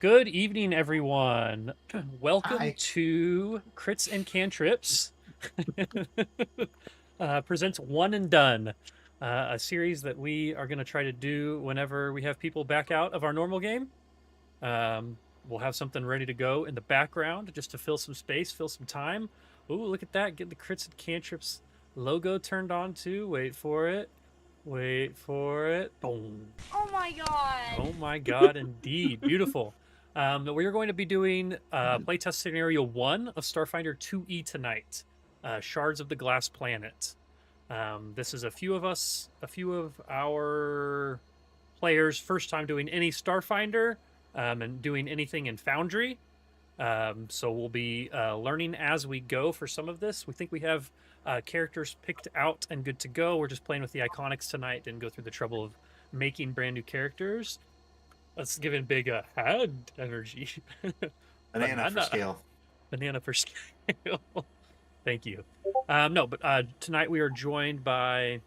Good evening, everyone. Welcome Hi. to Crits and Cantrips. Presents One and Done, a series that we are going to try to do whenever we have people back out of our normal game. We'll have something ready to go in the background just to fill some space, fill some time. Ooh, look at that. Get the Crits and Cantrips logo turned on too. Wait for it. Wait for it. Boom. Oh my god. Oh my god, indeed. Beautiful. We are going to be doing playtest scenario 1 of Starfinder 2E tonight. Shards of the Glass Planet. This is a few of our players' first time doing any Starfinder and doing anything in Foundry. So we'll be learning as we go for some of this. We think we have characters picked out and good to go. We're just playing with the iconics tonight. Didn't go through the trouble of making brand new characters. Let's give it big head energy. Banana for scale. Banana for scale. Thank you. No, but tonight we are joined by.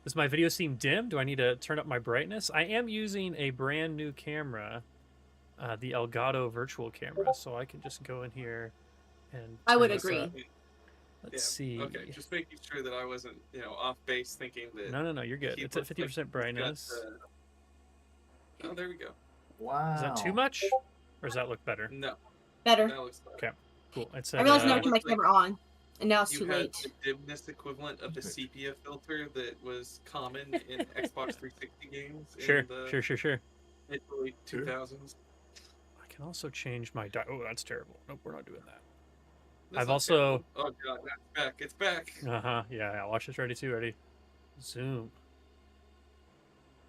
Does my video seem dim? Do I need to turn up my brightness? I am using a brand new camera, the Elgato virtual camera, so I can just go in here and. I would turn this agree. up. Let's see. Okay, just making sure that I wasn't, off base thinking that. No, you're good. It's at 50% brightness. Oh, there we go. Wow. Is that too much, or does that look better? No, Better. that looks better. Okay. Cool. It's I realized at, I never turned my camera on, and now it's You too had late. the dimness equivalent of the sepia filter that was common in Xbox 360 games. Sure. In the mid to late 2000s. I can also change my oh, that's terrible. Nope, we're not doing that. That's I've not also. terrible. Oh god, that's back. It's back. Yeah. Watch this. Ready? Zoom.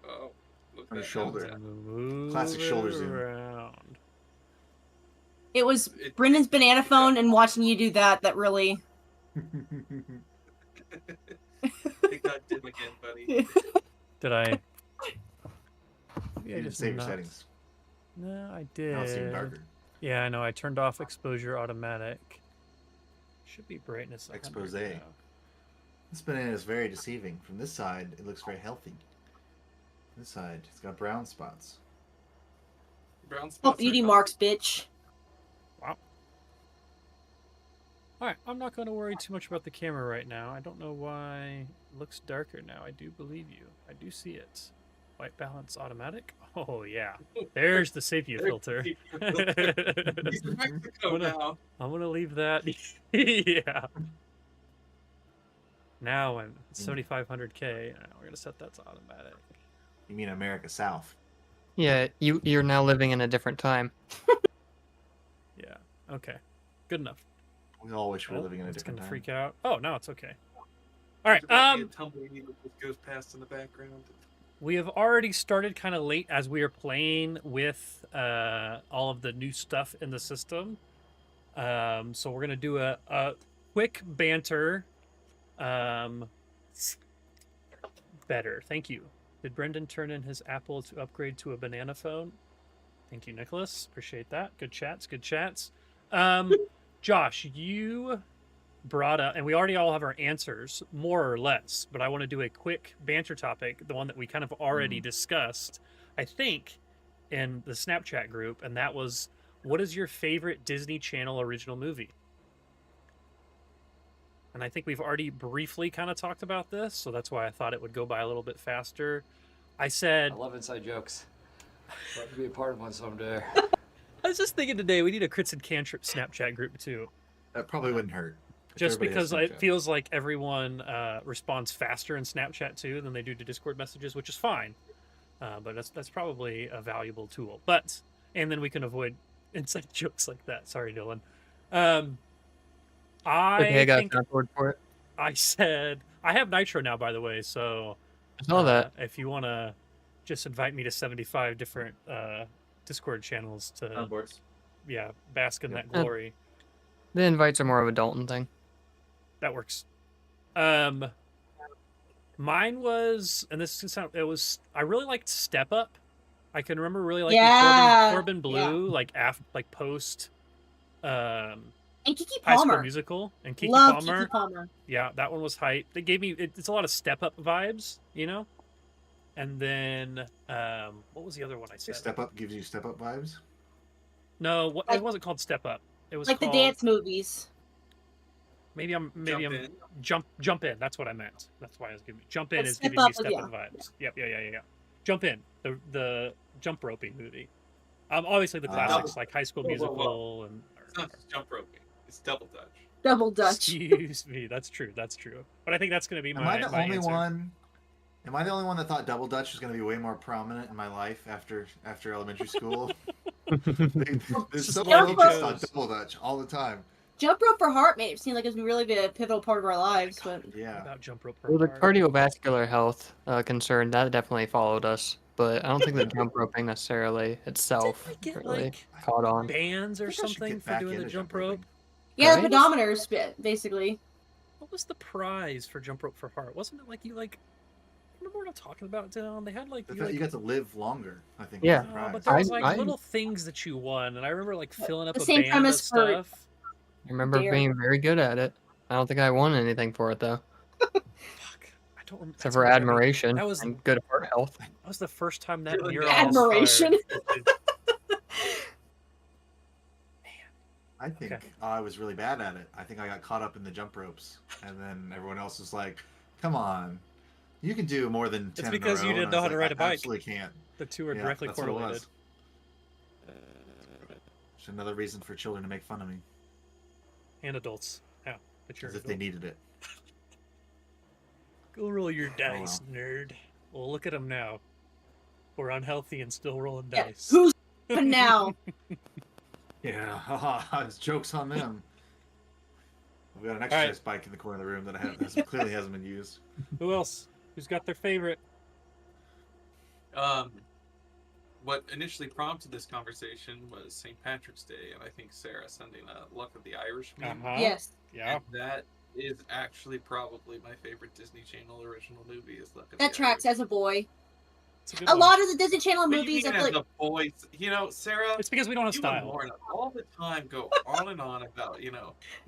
Oh, look On your that shoulder. happens. Classic shoulder zoom. Around. It was Brendan's banana phone and watching you do that really. It got dim again, buddy. Did I? You didn't save your settings. No, I did. Now it's even darker. Yeah, I know. I turned off exposure automatic. Should be brightness. Expose. This banana is very deceiving. From this side, it looks very healthy. This side, it's got brown spots. Brown Oh, spots. beauty marks, bitch. Wow. All right, I'm not going to worry too much about the camera right now. I don't know why it looks darker now. I do believe you. I do see it. White balance automatic. Oh yeah, there's the sepia filter. He's in Mexico now. I'm gonna leave that. Yeah. Now I'm 7,500K. We're gonna set that to automatic. You mean America South? Yeah, you're now living in a different time. Yeah. Okay. Good enough. We all wish we were living in a different gonna time. freak out. Oh, no, it's okay. All right. A tumbleweed that just goes past in the background. We have already started kind of late as we are playing with all of the new stuff in the system. So we're gonna do a quick banter. Better. Thank you. Did Brendan turn in his Apple to upgrade to a banana phone? Thank you, Nicholas. Appreciate that. Good chats. Good chats. Josh, you brought up, and we already all have our answers, more or less, but I want to do a quick banter topic, the one that we kind of already discussed, I think, in the Snapchat group, and that was, what is your favorite Disney Channel original movie? And I think we've already briefly kind of talked about this, so that's why I thought it would go by a little bit faster. I said... I love inside jokes. I'd love to be a part of one someday. I was just thinking today, we need a Crits and Cantrips Snapchat group, too. That probably wouldn't hurt. Just because it feels like everyone responds faster in Snapchat too than they do to Discord messages, which is fine. But that's probably a valuable tool. And then we can avoid inside jokes like that. Sorry, Dylan. I got a soundboard for it. I said I have Nitro now, by the way. So I saw that. If you want to just invite me to 75 different Discord channels to bask in that glory. The invites are more of a Dalton thing. That works. Mine was, and this is it was. I really liked Step Up. I can remember really liking Corbin Blue, like post. And Kiki High School Palmer. Musical and Kiki Love Palmer. Kiki Palmer. Yeah, that one was hype. They gave me it's a lot of Step Up vibes, you know. And then what was the other one I said? Step Up gives you Step Up vibes. No, Like- it wasn't called Step Up. It was Like called, the dance movies. Maybe I'm In. jump in. That's what I meant. That's why I was giving Jump In But is Step giving me Up, Step yeah. Up vibes. Yep, yeah. Jump In, the jump roping movie. Obviously the classics like High School Whoa, whoa, whoa. Musical and. It's not just jump roping. It's double dutch. Double Dutch. Excuse me. That's true. But I think that's going to be Am I my the only answer. one? Am I the only one that thought Double Dutch was going to be way more prominent in my life after elementary school? There's Just so lucky many focused on chose. Double Dutch all the time. Jump Rope for Heart made it seem like it was really be a pivotal part of our lives, but What Yeah. about Jump Rope Well, for the Heart? cardiovascular health concern that definitely followed us, but I don't think the jump roping necessarily itself Didn't we get really like caught on. bands I or think I should something get for back doing the into jump roping. rope? yeah, Right? the pedometers, basically. What was the prize for Jump Rope for Heart? Wasn't it like you like? Remember what I'm talking about, Dylan? They had like The you fact like. you got to live longer, I think. Yeah. Was the Oh, prize. but there was I- like I- little things that you won, and I remember like filling up The a same band of premise for- stuff. I remember Dare. being very good at it. I don't think I won anything for it though, Fuck, I don't remember. except for admiration That was and good heart health. that was the first time that Really neuron Admiration. fired. I think Okay. I was really bad at it. I think I got caught up in the jump ropes, and then everyone else was like, "Come on, you can do more than 10 because in a you row." didn't And know I how was to like, ride a "I bike." Absolutely can't. The two are Yeah, directly that's what it correlated. was. Just another reason for children to make fun of me, And adults. Yeah, but you're as an if they adult. needed it. Go roll your dice, well. nerd. Well, look at them now. We're unhealthy and still rolling Yeah, dice. who's but now? Yeah, haha, it's jokes on them. We've got an right. exercise bike in the corner of the room that clearly hasn't been used. Who else? Who's got their favorite? What initially prompted this conversation was St. Patrick's Day, and I think Sarah sending a Luck of the Irish meme. Yes. Yeah. And that is actually probably my favorite Disney Channel original movie is Luck of That the tracks Irish. as a boy. It's a good A one. lot of the Disney Channel What do you movies, I mean feel as like a boy? You know, Sarah, It's because we don't have you and style. Lorna all the time go on and on about,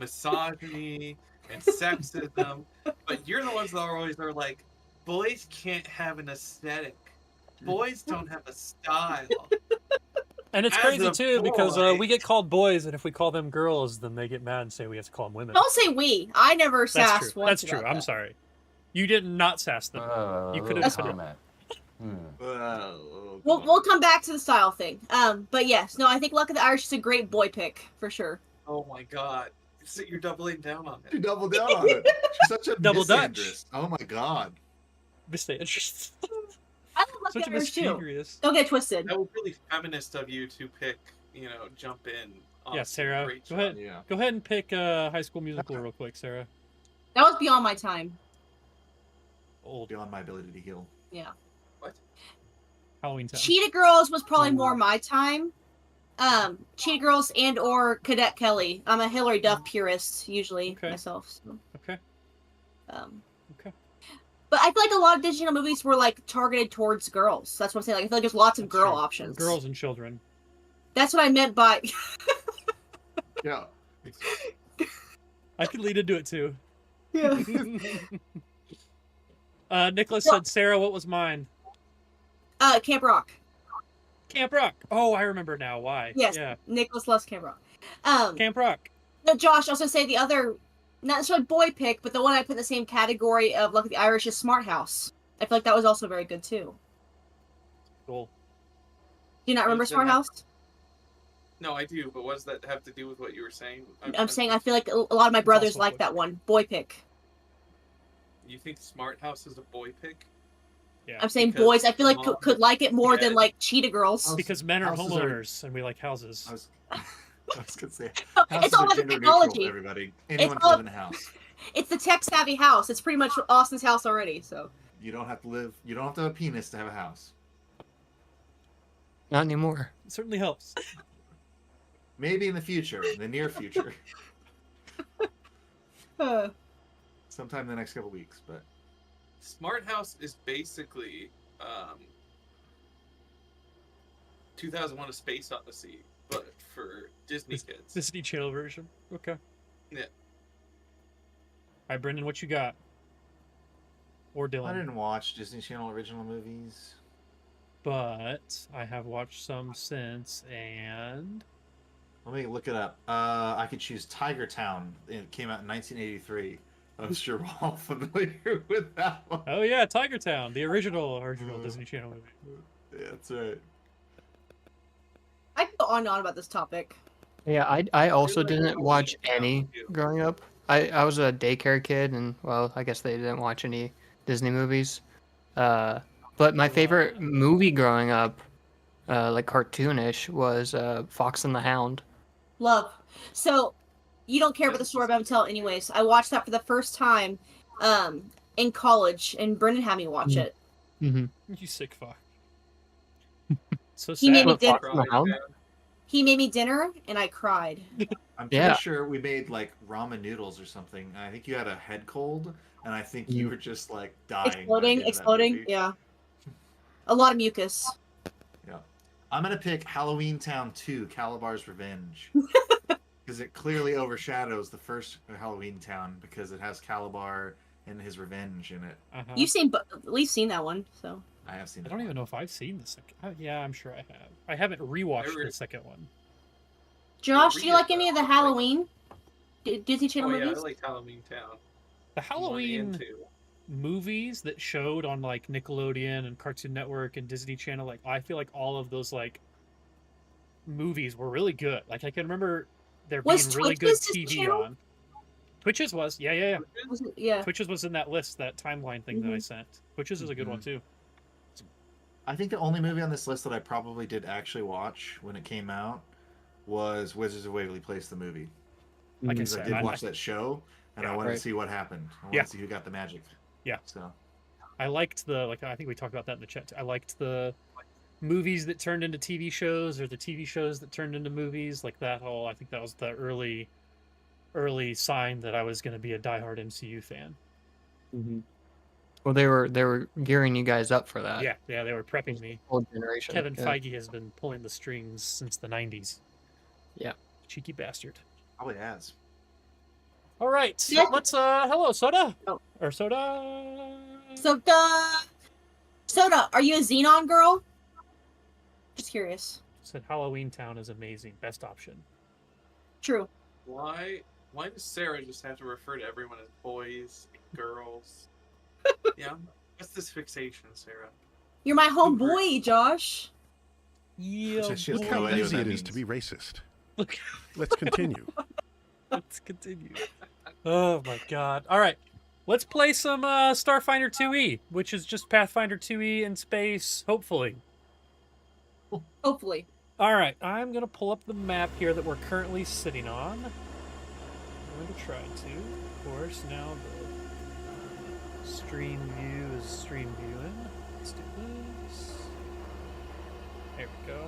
misogyny and sexism, but you're the ones that always are like, boys can't have an aesthetic. Boys don't have a style. And it's As crazy a too because boy. we get called boys, and if we call them girls, then they get mad and say we have to call them women. don't say we. I never That's sassed true. once. That's true. about I'm that. sorry. You did not sass them. You could have That's put it. comment. We'll come back to the style thing. But yes, no, I think Luck of the Irish is a great boy pick for sure. Oh my god. So you're doubling down on You it. double down on it. She's such a Double Dutch. misandrist. Oh my god. Mistake. Just I love Luck such of a the Irish too. mischievous. Don't get twisted. That was really feminist of you to pick, jump in. Yeah, Sarah. Great Go job. ahead. Yeah. Go ahead and pick High School Musical real quick, Sarah. That was beyond my time. Old Beyond my ability to heal. Yeah. Halloween Town. Cheetah Girls was probably more my time. Cheetah Girls and or Cadet Kelly. I'm a Hillary Duff purist usually Okay. myself. So. Okay. Okay. But I feel like a lot of Disney Channel movies were like targeted towards girls. That's what I'm saying. Like I feel like there's lots of That's girl true. options. Girls and children. That's what I meant by. Yeah. I could lead into it too. Yeah. Nicholas Well- said, Sarah, what was mine? Camp Rock. Camp Rock. Oh, I remember now. Why? Yes. Yeah. Nicholas loves Camp Rock. Camp Rock. No, Josh, I was gonna say the other, not necessarily boy pick, but the one I put in the same category of Luck of the Irish is Smart House. I feel like that was also very good too. Cool. Do you not remember Does that Smart have- House? No, I do, but what does that have to do with what you were saying? I'm saying I feel like a lot of my brothers also a like boy that pick. one. Boy pick. You think Smart House is a boy pick? Yeah. I'm saying Because boys. I feel like mom- could like it more than Yeah. like Cheetah Girls. Oh, Because men are Houses are- homeowners and we like houses. I was gonna say. It's Houses all are about the gender neutral, technology. everybody. Anyone can all- live in a house. It's the tech savvy house. It's pretty much Austin's house already. So You don't have to live. You don't have to have a penis to have a house. Not anymore. It certainly helps. Maybe in the future, in the near future, sometime in the next couple weeks. But Smart House is basically 2001: A Space Odyssey, but for Disney kids. Disney Channel version. Okay. Yeah. All right, Brendan, what you got? Or I Dylan. didn't watch Disney Channel original movies. But I have watched some since, and Let me look it up. I could choose Tiger Town. It came out in 1983. I'm sure we're all familiar with that one. Oh yeah, Tiger Town, the original Disney Channel movie. Yeah, that's right. I could go on and on about this topic. Yeah, I also like didn't Halloween watch Town, any too. growing up. I was a daycare kid, and well, I guess they didn't watch any Disney movies. But my favorite movie growing up, like cartoonish, was Fox and the Hound. Love. So, you don't care about the story, but I'm telling anyways. I watched that for the first time in college, and Brendan had me watch it. Mm-hmm. You sick fuck. So He made sad. me What, dinner. Fox and the Hound? He made me dinner, and I cried. I'm pretty Yeah. sure we made like ramen noodles or something. I think you had a head cold, and I think you were just like dying. by the end of that Exploding. movie. Yeah. A lot of mucus. Yeah. I'm gonna pick Halloween Town 2: Calabar's Revenge. Because it clearly overshadows the first Halloween Town because it has Calabar and his revenge in it. Uh-huh. You've seen, at least seen that one, so. I have seen I that don't one. even know if I've seen the second. Yeah, I'm sure I have. I haven't rewatched the second one. Josh, do you like any of the Halloween Disney Channel Oh yeah, I movies? like Halloween Town. The 1 Halloween and 2. movies that showed on like Nickelodeon and Cartoon Network and Disney Channel, like I feel like all of those like movies were really good. Like I can remember there being Was really good Twitches Disney TV Channel? on. Twitches was, yeah. Was it- yeah. Twitches was in that list, that timeline thing that I sent. Twitches is a good one too. I think the only movie on this list that I probably did actually watch when it came out was Wizards of Waverly Place, the movie. Like I Because I said, did watch that show, and I Yeah, wanted right. to see what happened. I wanted Yeah. to see who got the magic. Yeah. So I liked the like I think we talked about that in the chat. I liked the movies that turned into TV shows or the TV shows that turned into movies, like that whole. I think that was the early sign that I was going to be a diehard MCU fan. Mm-hmm. Well, they were gearing you guys up for that. Yeah, they were prepping me. Whole generation. Kevin yeah. Feige has been pulling the strings since the 90s. Yeah. Cheeky bastard. probably has. All right. So Yeah. let's hello Soda. Oh. Or Soda. Soda, are you a Xenon girl? Just curious. Said Halloween Town is amazing. Best option. True. Why does Sarah just have to refer to everyone as boys, girls? Yeah. What's this fixation, Sarah? You're my homeboy, Josh. Yeah. She has Look no how idea what easy that it is to means. be racist. Look. Let's continue. Let's continue. Oh my god. All right. Let's play some Starfinder 2E, which is just Pathfinder 2E in space, hopefully. Hopefully. All right. I'm going to pull up the map here that we're currently sitting on. I'm going to try to. Of course, now the stream view is stream viewing. Let's do this. There we go.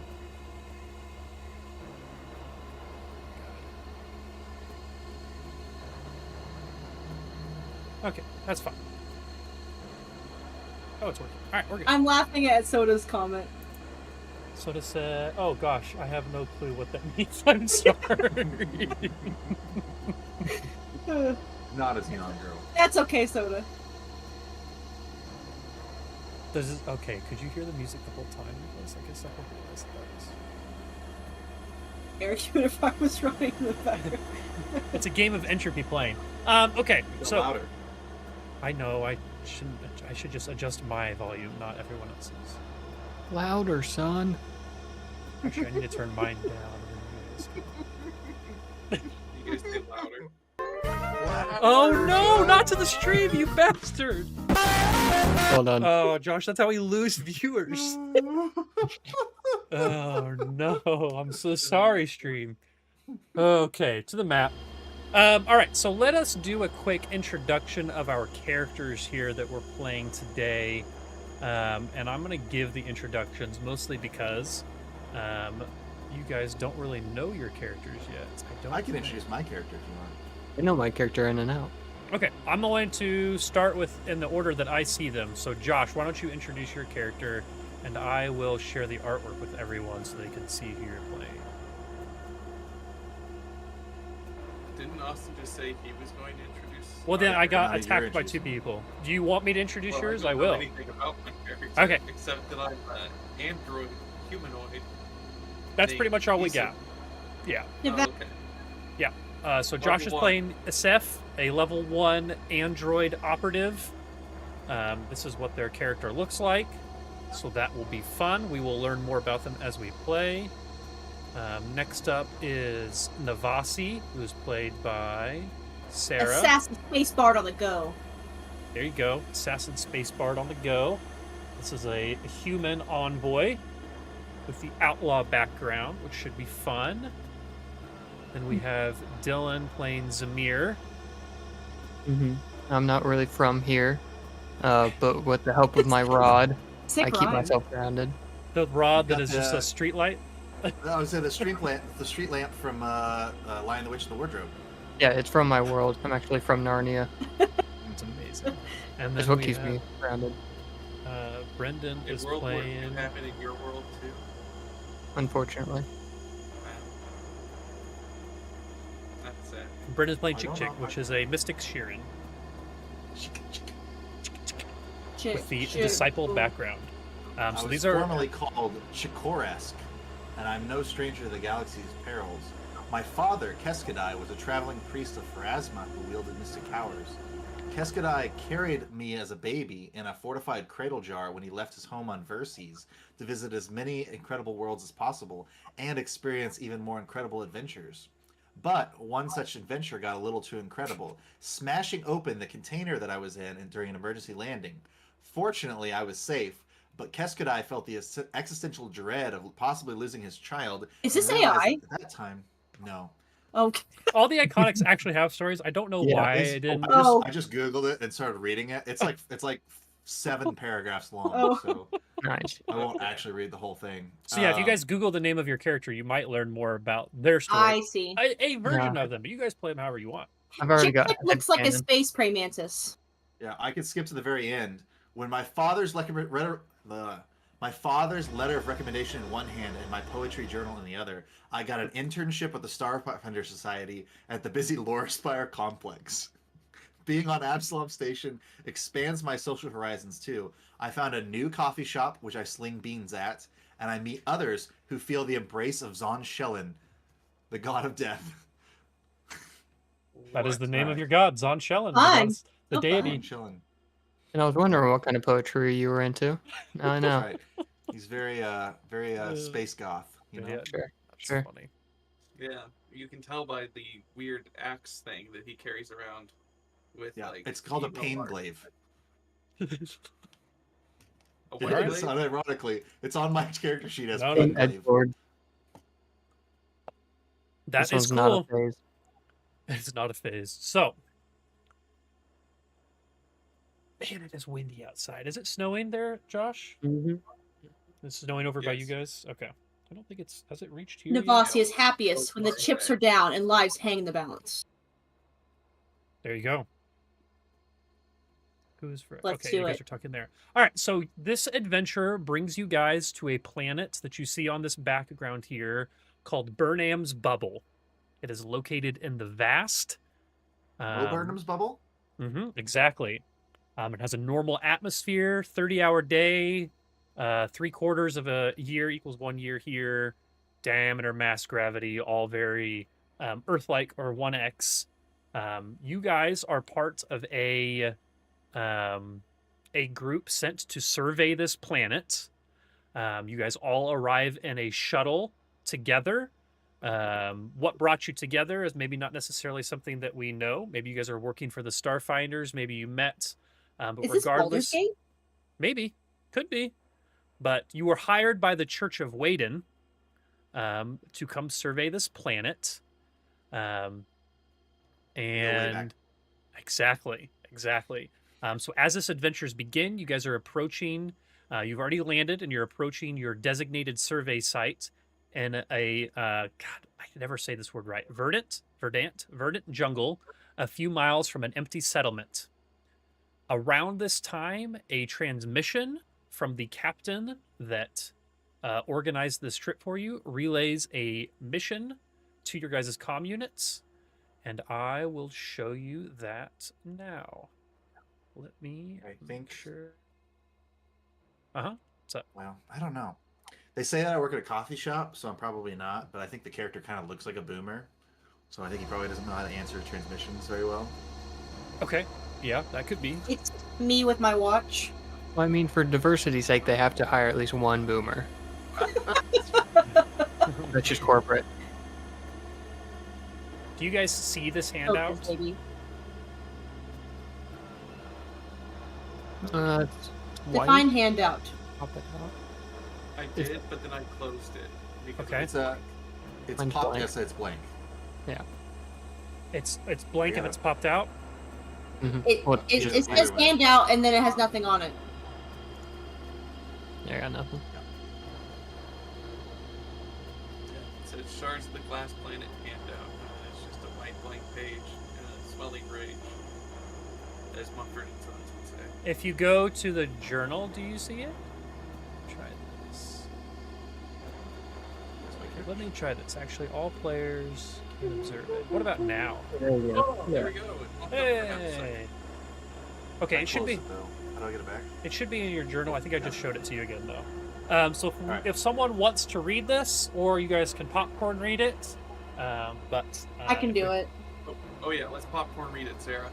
Okay, that's fine. Oh, it's working. All right, we're good. I'm laughing at Soda's comment. Soda said, "Oh gosh, I have no clue what that means. I'm sorry." Not a Xenon girl. That's okay, Soda. Okay? Could you hear the music the whole time? Because I guess I hope it was that. Eric, even if I was running in the background. It's a game of entropy playing. Okay, Go so louder. I know I shouldn't. I should just adjust my volume, not everyone else's. Louder, son. Actually, I need to turn mine down. You guys get louder. Oh no! Not to the stream, you bastard! Well done. Oh, Josh, that's how we lose viewers. Oh no! I'm so sorry, stream. Okay, to the map. All right, so let us do a quick introduction of our characters here that we're playing today. And I'm going to give the introductions mostly because you guys don't really know your characters yet. I can introduce my character if you want. I know my character in and out. Okay, I'm going to start with in the order that I see them. So, Josh, why don't you introduce your character, and I will share the artwork with everyone so they can see who you're playing. Didn't Austin just say he was going to introduce? Well, then I got you're attacked by 2 introducing. people. Do you want me to introduce Well, yours? don't I know will. anything about my character, Okay. Except that I'm an android humanoid. That's named pretty much all we Ethan. got. Yeah. Oh, okay. So Josh Level is one. playing Seth, a level 1 android operative. This is what their character looks like. So that will be fun. We will learn more about them as we play. Next up is Navasi, who is played by Sarah. Assassin Space Bard on the go. There you go. Assassin Space Bard on the go. This is a human envoy with the outlaw background, which should be fun. Then we have Dylan playing Zamir. I'm not really from here, but with the help of my rod, Sick I keep rhyme. myself grounded. The rod that Got is just a the- street light. I was at the street lamp from Lion the Witch and the Wardrobe. Yeah, it's from my world. I'm actually from Narnia. It's amazing. And That's then what we keeps have me grounded, Brendan In is World War II playing. happen in your world too? unfortunately. Wow. That's sad. Brendan's playing I Chick don't Chick, know. which is a Mystic Sheeran Shit, with the shit. disciple Ooh. background. I So was these are formerly called Chikoresk, and I'm no stranger to the galaxy's perils. My father, Keskadai, was a traveling priest of Pharasma who wielded mystic powers. Keskadai carried me as a baby in a fortified cradle jar when he left his home on Verces to visit as many incredible worlds as possible and experience even more incredible adventures. But one such adventure got a little too incredible, smashing open the container that I was in during an emergency landing. Fortunately, I was safe, but Keskadai felt the existential dread of possibly losing his child. Is and this realized AI? At that time, no. Okay. all the iconics actually have stories. I don't know Yeah. why It's- I didn't. Oh. I just googled it and started reading it. It's like 7 paragraphs long, Oh. so Nice. I won't actually read the whole thing. So yeah, if you Um, guys Google the name of your character, you might learn more about their story. I see. A version Yeah. of them, but you guys play them however you want. I've already Chick got Chick looks like a headcanon. space praying mantis. Yeah, I could skip to the very end. When my father's my father's letter of recommendation in one hand and my poetry journal in the other, I got an internship with the Starfinder Society at the busy Lorespire complex. Being on Absalom Station expands my social horizons too. I found a new coffee shop which I sling beans at, and I meet others who feel the embrace of Zon Shellen, the god of death. That is the What? name of Alright. your god, Zon Shellen, Fun. the So deity. Shellen. And I was wondering what kind of poetry you were into. Now I know. Right. He's very space goth, you know. Yeah, Sure. that's Sure. funny. Yeah, you can tell by the weird axe thing that he carries around with Yeah, like. it's called a evil pain art. glaive. A It what is, glaive? unironically. It's on my character sheet as No, pain no. Edge glaive. sword. That This is one's not a cool. phase. It's not a phase. So, man, it is windy outside. Is it snowing there, Josh? It's snowing over by you Yes. guys. Okay. I don't think it's. Has it reached here? yet? Navasi is happiest when the far chips away. are down and lives hang in the balance. There you go. Who's for? Let's Okay, do you guys it. are talking there. All right. So this adventure brings you guys to a planet that you see on this background here called Burnham's Bubble. It is located in the vast. Burnham's bubble? Exactly. It has a normal atmosphere, 30-hour day, 3/4 of a year equals 1 year here, diameter, mass, gravity, all very Earth-like or 1x. You guys are part of a group sent to survey this planet. You guys all arrive in a shuttle together. What brought you together is maybe not necessarily something that we know. Maybe you guys are working for the Starfinders. Maybe you met. But Is this Baldur's regardless, Gate? maybe, could be. But you were hired by the Church of Waden to come survey this planet. back. And exactly. So as this adventures begin, you guys are approaching. You've already landed, and you're approaching your designated survey site in a God, I can never say this word right. Verdant jungle, a few miles from an empty settlement. Around this time, a transmission from the captain that organized this trip for you relays a mission to your guys' comm units, and I will show you that now. Let me I make think- sure. Well, I don't know. They say that I work at a coffee shop, so I'm probably not. But I think the character kind of looks like a boomer, so I think he probably doesn't know how to answer transmissions very well. Okay. Yeah, that could be. It's me with my watch. Well, I mean, for diversity's sake, they have to hire at least one boomer. That's just corporate. Do you guys see this handout? Focus, baby. It's white. Define handout. Pop it out. I did, but then I closed it. Because Okay. It's Mine's popped. blank. Yes, it's blank. It's blank and Yeah. it's popped out. It, Well, it, just it says either way. handout and then it has nothing on it. Yeah, I got nothing. It says Shards of the Glass Planet handout. And it's just a white blank page and a swelling rage. As Mumford and Sons would say. If you go to the journal, do you see it? Try this. Okay, let me try this. Actually, all players can observe it. What about now? There we go. Oh, there we go. It popped up for half a second. Hey. Okay, I it should closed be. it, though. How do I get it back? It should be in your journal. I think I just showed it to you again, though. So if, Alright. if someone wants to read this, or you guys can popcorn read it, but I can do it. Oh yeah, let's popcorn read it, Sarah.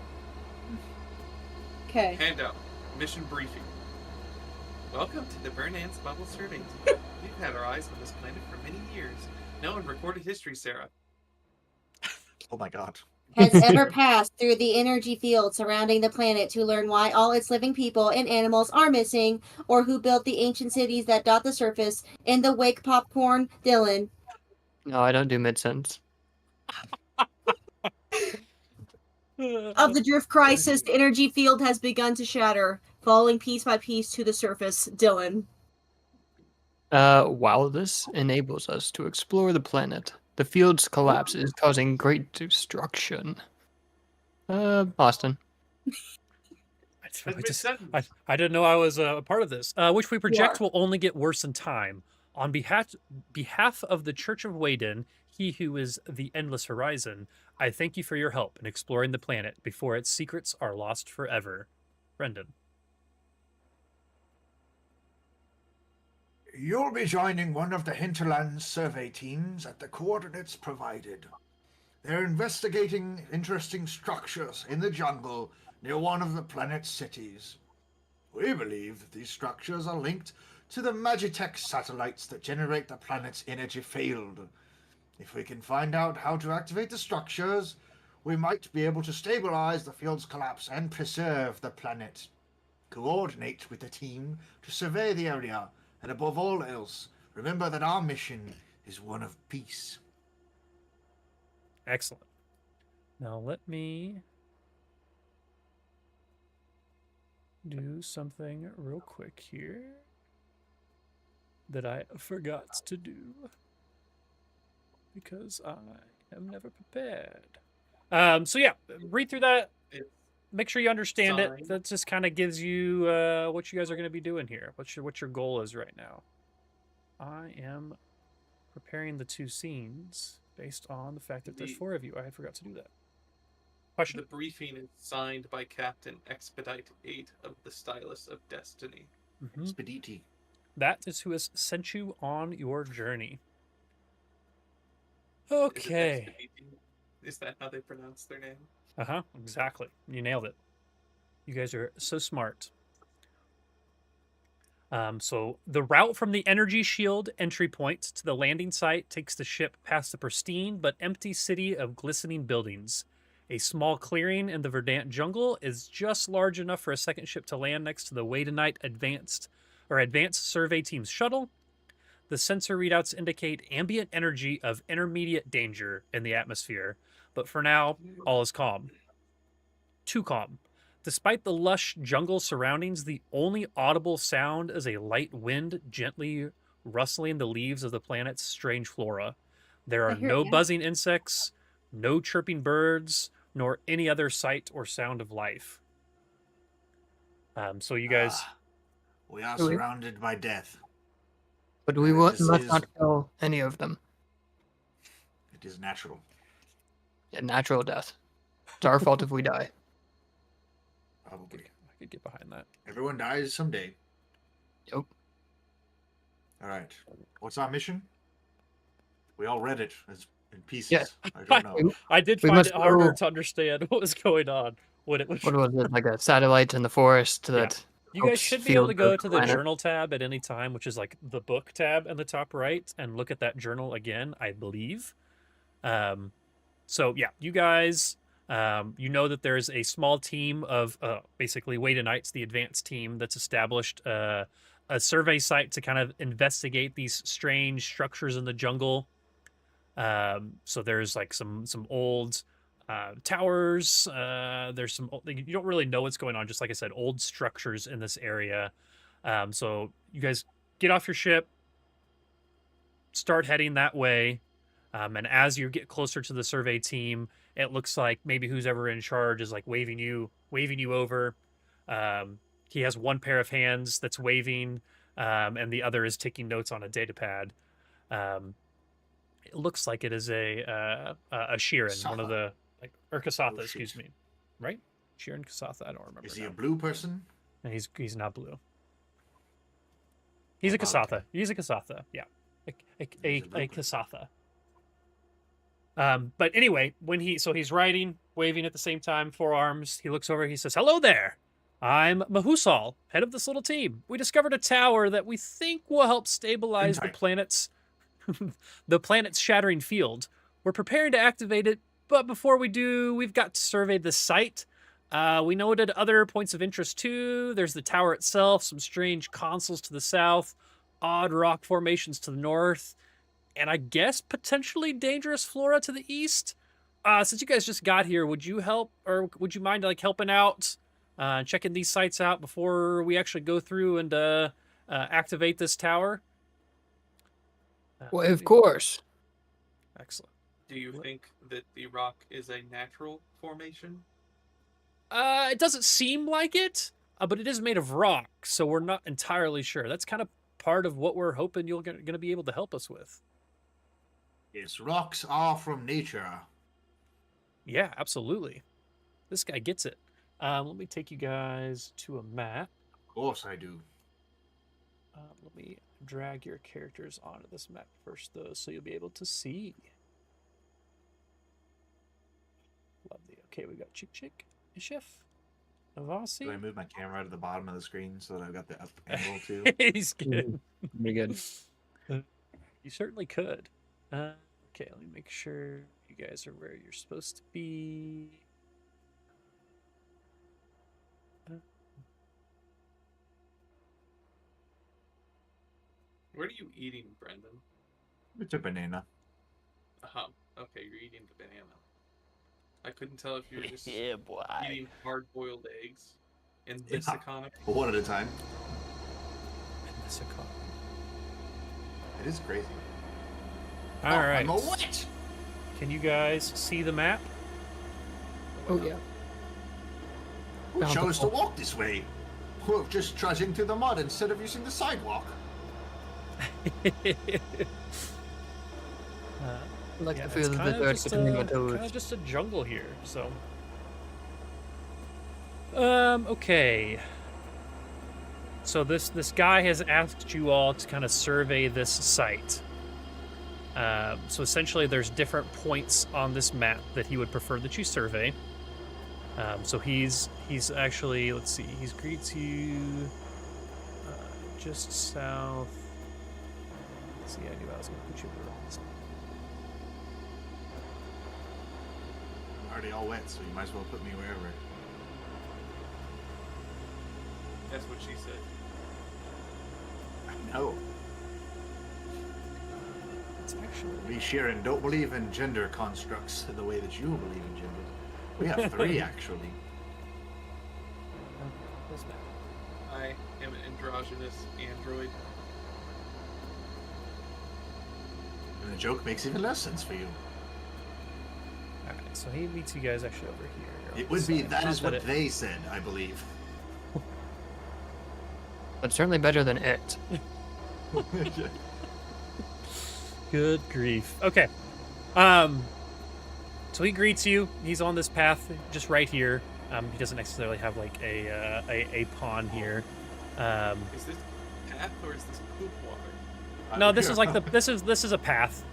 Okay. Handout. Mission briefing. Welcome to the Burnance Bubble Survey Team. We've had our eyes on this planet for many years. Now in recorded history, Sarah. Oh my god. Has ever passed through the energy field surrounding the planet to learn why all its living people and animals are missing, or who built the ancient cities that dot the surface. In the wake popcorn, Dylan. No, I don't do mid-sentence. Of the drift crisis, the energy field has begun to shatter, falling piece by piece to the surface. Dylan. While this enables us to explore the planet, the field's collapse is causing great destruction. Austin. I didn't know I was a part of this. Which we project will only get worse in time. On behalf of the Church of Waden, he who is the endless horizon, I thank you for your help in exploring the planet before its secrets are lost forever. Brendan. You'll be joining one of the Hinterlands survey teams at the coordinates provided. They're investigating interesting structures in the jungle near one of the planet's cities. We believe that these structures are linked to the Magitech satellites that generate the planet's energy field. If we can find out how to activate the structures, we might be able to stabilize the field's collapse and preserve the planet. Coordinate with the team to survey the area, and above all else, remember that our mission is one of peace. Excellent. Now let me do something real quick here that I forgot to do because I am never prepared. So yeah, read through that. Make sure you understand it. That just kind of gives you what you guys are going to be doing here. What your goal is right now. I am preparing the two scenes based on the fact that there's 4 of you. I forgot to do that. Question. The briefing is signed by Captain Expedite 8 of the Stylus of Destiny. Mm-hmm. Spediti. That is who has sent you on your journey. Okay. Is that how they pronounce their name? Uh-huh, exactly. You nailed it. You guys are so smart. So the route from the energy shield entry point to the landing site takes the ship past the pristine but empty city of glistening buildings. A small clearing in the verdant jungle is just large enough for a second ship to land next to the Wadenite Advanced Survey Team's shuttle. The sensor readouts indicate ambient energy of intermediate danger in the atmosphere, but for now, all is calm. Too calm. Despite the lush jungle surroundings, the only audible sound is a light wind gently rustling the leaves of the planet's strange flora. There are no buzzing insects, no chirping birds, nor any other sight or sound of life. So you guys... We are surrounded by death. But we must not kill any of them. It is natural. Yeah, natural death. It's our fault if we die. Probably. I could get behind that. Everyone dies someday. Yep. All right. What's our mission? We all read it as in pieces. Yeah. I don't know. I did We find must it harder go- to understand what was going on when it was. What was it? Like a satellite in the forest that You guys helps should be able to field go the to the planet? journal tab at any time, which is like the book tab in the top right, and look at that journal again, I believe. So yeah, you guys, you know that there's a small team of basically Wait a Night's the advanced team that's established a survey site to kind of investigate these strange structures in the jungle. So there's like some old towers. There's some you don't really know what's going on. Just like I said, old structures in this area. So you guys get off your ship, start heading that way. And as you get closer to the survey team, it looks like maybe who's ever in charge is like waving you over. He has one pair of hands that's waving, and the other is taking notes on a data pad. It looks like it is a Sheeran, one of the or Kasatha, excuse me, right? Sheeran Kasatha, I don't remember. Is he a blue person? No, he's not blue. He's a Kasatha. He's a Kasatha. Yeah, a Kasatha. But anyway, he's writing, waving at the same time, forearms. He looks over. He says, "Hello there. I'm Mahusal, head of this little team. We discovered a tower that we think will help stabilize the planet's shattering field. We're preparing to activate it, but before we do, we've got to survey the site. We noted other points of interest too. There's the tower itself, some strange consoles to the south, odd rock formations to the north, and I guess potentially dangerous flora to the east. Since you guys just got here, would you help, or would you mind like helping out, checking these sites out before we actually go through and activate this tower?" Well, of course. Excellent. Do you think that the rock is a natural formation? It doesn't seem like it, but it is made of rock, so we're not entirely sure. That's kind of part of what we're hoping you're going to be able to help us with. Yes, rocks are from nature. Yeah, absolutely. This guy gets it. Let me take you guys to a map. Of course I do. Let me drag your characters onto this map first, though, so you'll be able to see. Lovely. Okay, we got Chick, Ishif, Navasi. Do I move my camera to the bottom of the screen so that I've got the up angle too? He's good. Pretty good. You certainly could. Okay, let me make sure you guys are where you're supposed to be. What are you eating, Brendan? It's a banana. Okay, you're eating the banana. I couldn't tell if you were just Yeah, boy. eating hard-boiled eggs in this economy. One at a time. In this economy. It is crazy. All right. I'm a witch! Can you guys see the map? Oh yeah. Who Found the chose to hole. walk this way? We're just trudging through the mud instead of using the sidewalk. I like Yeah, the it's feel of the kind of dirt just between my kind toes. of just a jungle here, so. Okay. So this guy has asked you all to kind of survey this site. So essentially, there's different points on this map that he would prefer that you survey. So he's actually, let's see, he greets you just south. Let's see, I knew I was going to put you over on this. I'm already all wet, so you might as well put me wherever. That's what she said. No. It's actually. We, Sharon, don't believe in gender constructs the way that you believe in gender. We have three, actually. This map. I am an androgynous android. And the joke makes even less sense for you. Alright, so he meets you guys actually over here. It would be, that is what it. they said, I believe. But certainly better than it. Good grief. Okay. So he greets you. He's on this path just right here. He doesn't necessarily have like a pawn here. Is this path or is this poop water? No, this is like this is a path.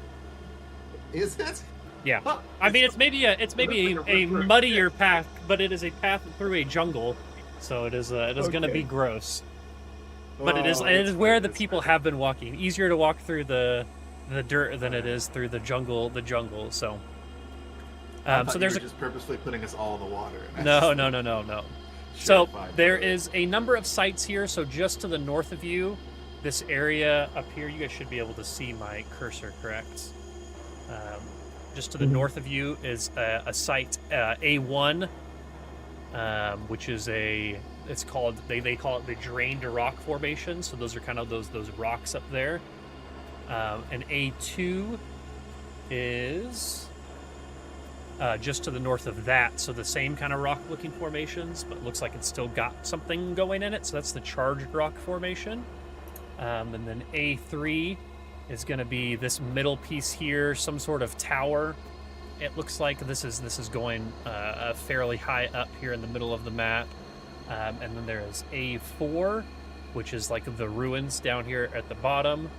Is it? Yeah. Huh. I mean, it's maybe like a a river. muddier path, but it is a path through a jungle, so it is going to be Okay. gross. But it is Oh, it is that's where fine, the that's people fine. have been walking. Easier to walk through the dirt than it is through the jungle. So. I thought So you there's were a just purposely putting us all in the water. and I no, just, no, like, no, no, no. sure, So fine, there whatever. is a number of sites here. So just to the north of you, this area up here, you guys should be able to see my cursor, correct? Just to the north of you is a site A1, which is it's called they call it the drained rock formation. So those are kind of those rocks up there. And A2 is just to the north of that. So the same kind of rock-looking formations, but looks like it's still got something going in it. So that's the charged rock formation. And then A3 is going to be this middle piece here, some sort of tower. It looks like this is going fairly high up here in the middle of the map. And then there is A4, which is like the ruins down here at the bottom.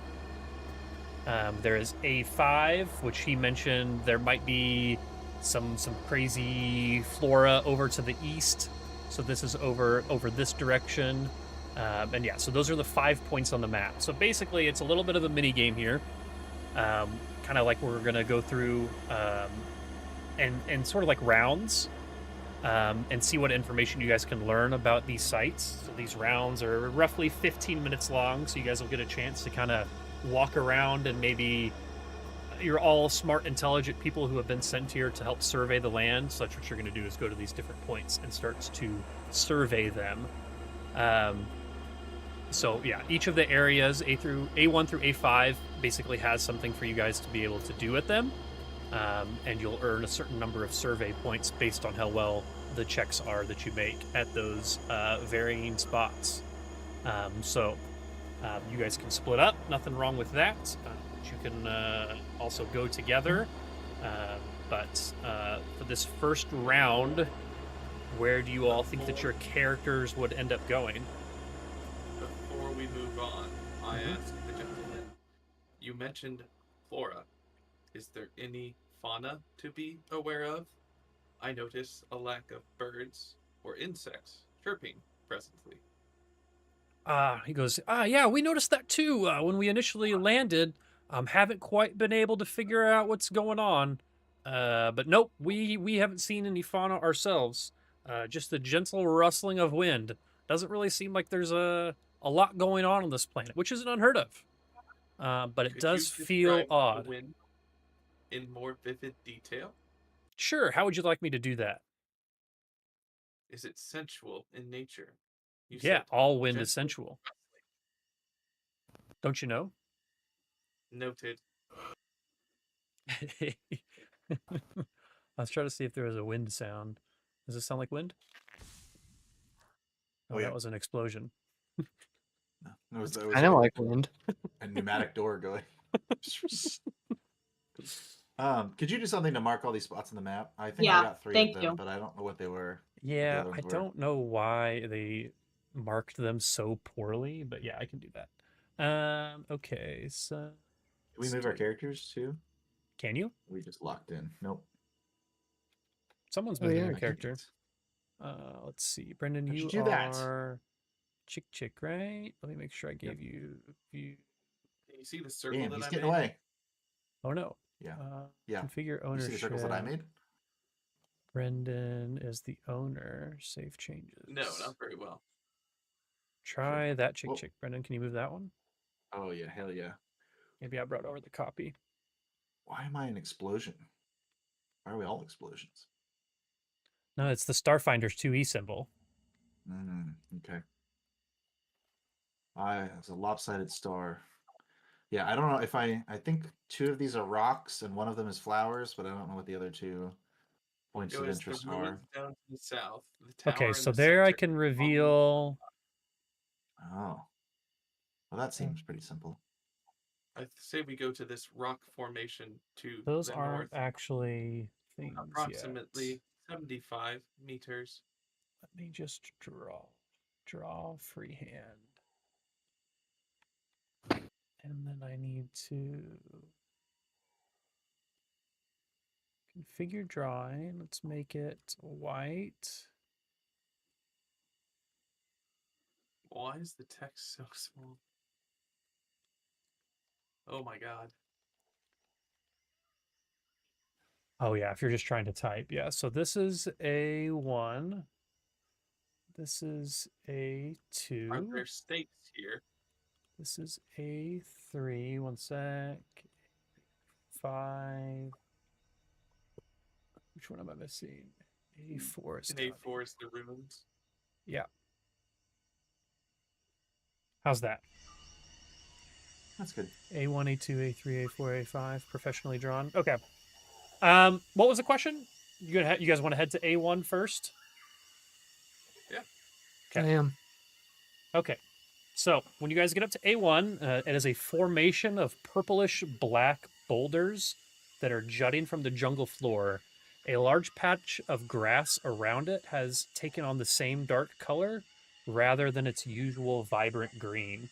There is A5, which he mentioned there might be some crazy flora over to the east. So this is over this direction. And yeah, so those are the 5 points on the map. So basically, it's a little bit of a mini game here, kind of like we're gonna go through and sort of like rounds, and see what information you guys can learn about these sites. So these rounds are roughly 15 minutes long, so you guys will get a chance to kind of walk around and maybe you're all smart, intelligent people who have been sent here to help survey the land. So that's what you're going to do is go to these different points and start to survey them. So yeah, each of the areas A1 through A5 basically has something for you guys to be able to do at them, and you'll earn a certain number of survey points based on how well the checks are that you make at those varying spots. You guys can split up, nothing wrong with that. You can also go together. But for this first round, where do you all think that your characters would end up going? Before we move on, I asked the gentleman, you mentioned flora. Is there any fauna to be aware of? I notice a lack of birds or insects chirping presently. He goes, yeah, we noticed that too when we initially landed. Haven't quite been able to figure out what's going on. But nope, we haven't seen any fauna ourselves. Just the gentle rustling of wind. Doesn't really seem like there's a lot going on this planet, which isn't unheard of. But it Could does you feel describe odd. the wind in more vivid detail? Sure, how would you like me to do that? Is it sensual in nature? You Yeah, said all wind is gentle. sensual. Don't you know? Noted. I was trying to see if there was a wind sound. Does this sound like wind? Oh, yeah. that was an explosion. That was I don't like wind. a pneumatic door going. Could you do something to mark all these spots on the map? I think I Yeah, got 3 thank of them, you. but I don't know what they were. Yeah, other I ones were. don't know why they marked them so poorly, but yeah, I can do that. Okay, so Can we move our characters too? can you? We just locked in. Nope. Someone's Oh, moving yeah. your I character. can't. Let's see, Brendan, How'd you you do that? are Chick, right? Let me make sure I gave you. Can you see the circle Damn, that he's I getting made? away. Oh no. Yeah. Uh, Yeah. Configure You ownership. see the circles that I made? Brendan is the owner. Save changes. No, not very well. Try that Whoa. chick. Brendan, can you move that one? Oh yeah, hell yeah. Maybe I brought over the copy. Why am I an explosion? Why are we all explosions? No, it's the Starfinder's 2E symbol. Okay. It's a lopsided star. Yeah, I don't know if I think 2 of these are rocks and 1 of them is flowers, but I don't know what the other 2 points It of was the interest are. ruins down to the south. The tower Okay, in so the there I center. can reveal. Oh. Well, that seems pretty simple. I say we go to this rock formation to Those the aren't north, actually things approximately yet. 75 meters. Let me just draw freehand. And then I need to configure drawing. Let's make it white. Why is the text so small? Oh my god. Oh yeah, if you're just trying to type, yeah. So this is A1. This is Are A2. there stakes here? This is A3. One sec. 5. Which one am I missing? A4 is In down A4 here. is the runes. Yeah. How's that? That's good. A1, A2, A3, A4, A5, professionally drawn. Okay. What was the question? You guys want to head to A1 first? Okay. I am. Okay. So when you guys get up to A1, it is a formation of purplish black boulders that are jutting from the jungle floor. A large patch of grass around it has taken on the same dark color rather than its usual vibrant green.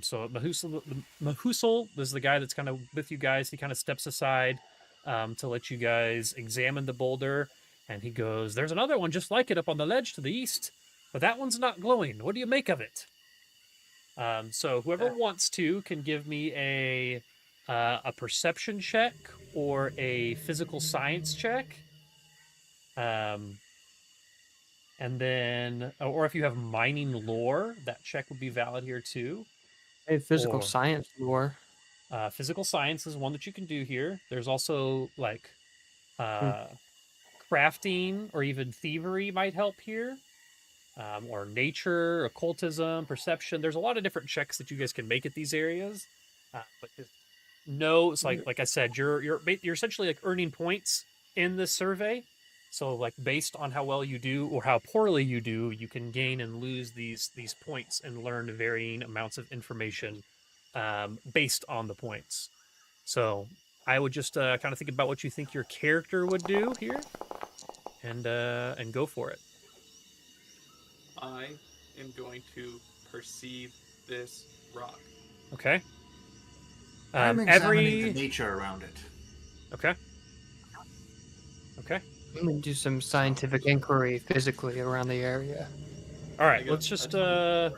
So Mahusal is the guy that's kind of with you guys. He kind of steps aside to let you guys examine the boulder, and he goes, "There's another one just like it up on the ledge to the east, but that one's not glowing. What do you make of it?" So whoever wants to can give me a perception check or a physical science check. And then, or if you have mining lore, that check would be valid here too. Hey, physical Or- science lore. Physical science is one that you can do here. There's also like Hmm. crafting or even thievery might help here, or nature, occultism, perception. There's a lot of different checks that you guys can make at these areas. But just know, it's like I said, you're essentially like earning points in this survey. So like based on how well you do or how poorly you do, you can gain and lose these points and learn varying amounts of information based on the points. So I would just kind of think about what you think your character would do here, and go for it. I am going to perceive this rock. Okay. I'm examining the nature around it. Okay. Okay. I'm gonna do some scientific inquiry physically around the area. All right. I Let's go, just. I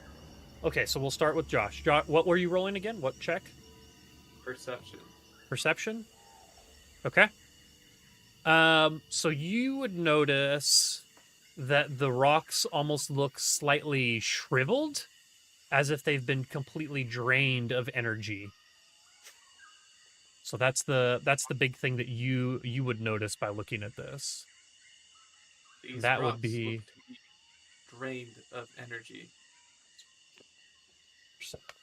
Okay. So we'll start with Josh. What were you rolling again? What check? Perception. Perception. Okay. So you would notice that the rocks almost look slightly shriveled, as if they've been completely drained of energy. So that's the big thing that you would notice by looking at this. These That would rocks be- look to be drained of energy.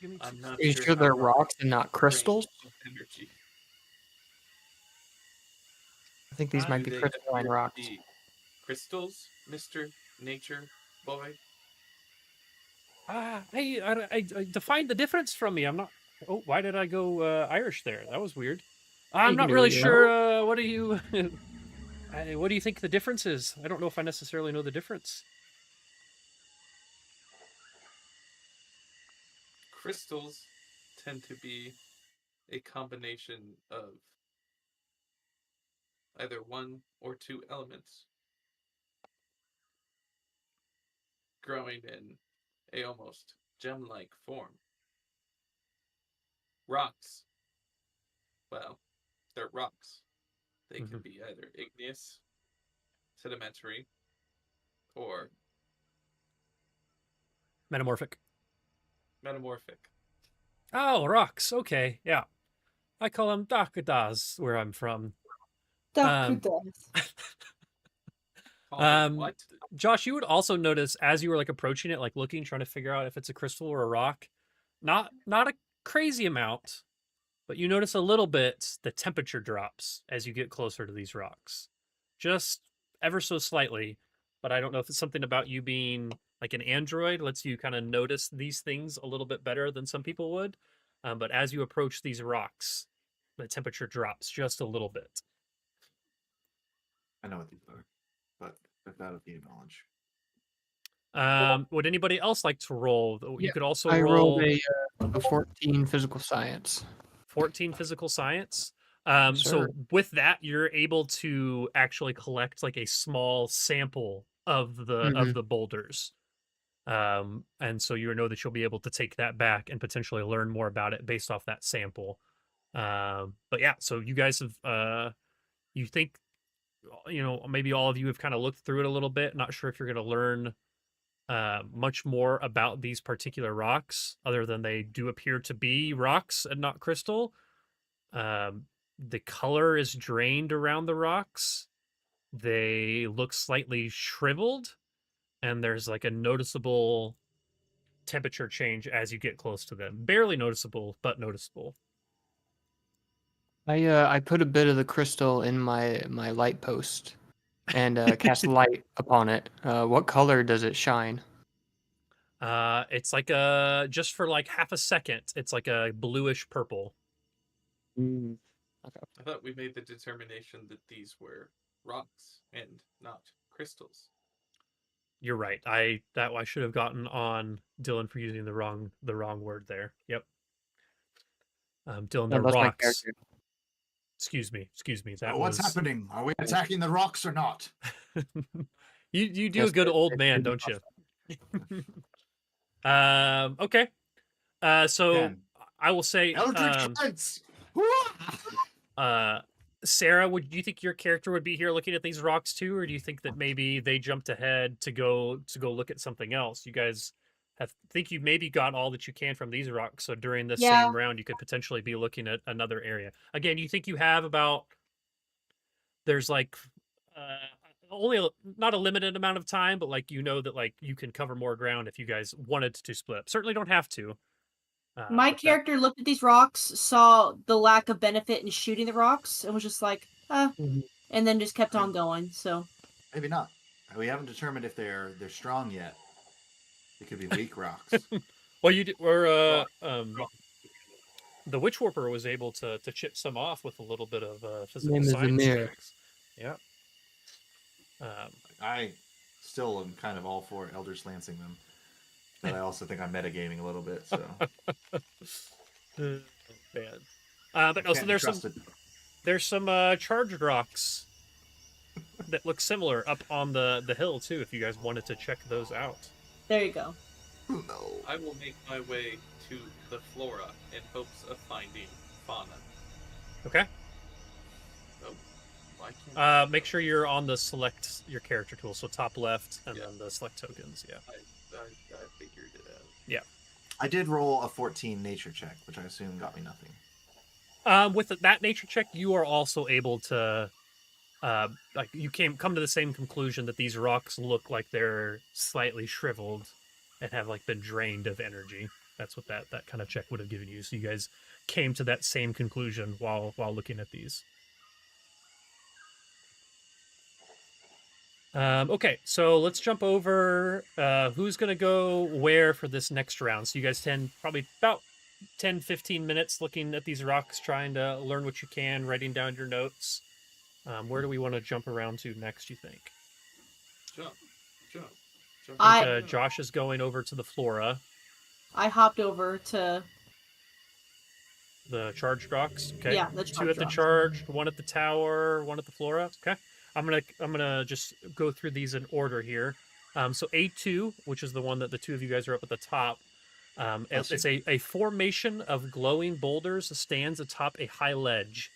Give me I'm two not Are you sure sure how they're rocks rocks and not drain crystals? of energy. I think these Ah, might Do be they crystalline appear to rocks. be crystals, Mr. Nature Boy? I defined the difference from me. I'm not. Oh, why did I go Irish there? That was weird. I'm You can not do really what you sure. What do you? What do you think the difference is? I don't know if I necessarily know the difference. Crystals tend to be a combination of either one or two elements growing in a almost gem-like form. Rocks, well, they're rocks. They can be either igneous, sedimentary, or Metamorphic. metamorphic. Oh, rocks. Okay, yeah. I call them dakadas where I'm from. Um, Call them Um, what? Josh, you would also notice as you were like approaching it, like looking, trying to figure out if it's a crystal or a rock. Not a crazy amount, but you notice a little bit the temperature drops as you get closer to these rocks. Just ever so slightly. But I don't know if it's something about you being like an android lets you kind of notice these things a little bit better than some people would. But as you approach these rocks, the temperature drops just a little bit. I know what these are, but without the knowledge. Would anybody else like to roll? You Yeah, could also I roll. rolled a A 14 physical science. 14 physical science. Sure. So with that, you're able to actually collect like a small sample of the boulders. And so you know that you'll be able to take that back and potentially learn more about it based off that sample. But yeah, so you guys have you think maybe all of you have kind of looked through it a little bit. Not sure if you're going to learn much more about these particular rocks, other than they do appear to be rocks and not crystal. The color is drained around the rocks. They look slightly shriveled, and there's like a noticeable temperature change as you get close to them. Barely noticeable, but noticeable. I put a bit of the crystal in my light post and cast light upon it. What color does it shine? It's like just for like half a second, it's like a bluish purple. Okay. I thought we made the determination that these were rocks and not crystals. You're right. I should have gotten on Dylan for using the wrong word there. Yep. Dylan, they're that's my rocks. character. Excuse me. What's happening? Are we attacking the rocks or not? You do Yes, a good they- old they man, do don't you? awesome. Okay. So Again. I will say, Eldritch Knights! Sarah, do you think your character would be here looking at these rocks too, or do you think that maybe they jumped ahead to go look at something else? You guys think you maybe got all that you can from these rocks, so during this Yeah. same round, you could potentially be looking at another area. Again, you think you have about there's like only not a limited amount of time, but like that like you can cover more ground if you guys wanted to split up. Certainly don't have to. My but that- character looked at these rocks, saw the lack of benefit in shooting the rocks, and was just like, Mhm. and then just kept on going. So Maybe not. We haven't determined if they're strong yet. They could be weak rocks. Well, the Witch Warper was able to chip some off with a little bit of physical Name is science Amir. checks. Yeah. I still am kind of all for Eldritch Lancing them. But I also think I'm metagaming a little bit, so. Man. But also Can't be there's trusted. some charged rocks that look similar up on the hill too, if you guys wanted to check those out. there you go. No. I will make my way to the flora in hopes of finding fauna. Okay. Why can't Make sure you're on the select your character tool, so top left and Yeah. then the select tokens, yeah. I figured it out. I did roll a 14 nature check, which I assume got me nothing. With that nature check, you are also able to, like you come to the same conclusion that these rocks look like they're slightly shriveled and have like been drained of energy. That's what that kind of check would have given you. So you guys came to that same conclusion while looking at these. Okay, so let's jump over. Who's going to go where for this next round? So you guys probably about 10, 15 minutes looking at these rocks, trying to learn what you can, writing down your notes. Where do we want to jump around to next, you think? Jump. I- think, Josh is going over to the flora, I hopped over to the charged rocks. Okay. yeah, the 2 at the rocks. charged, 1 at the tower, 1 at the flora. Okay. I'm gonna just go through these in order here. So A2, which is the one that the two of you guys are up at the top. It's a formation of glowing boulders stands atop a high ledge.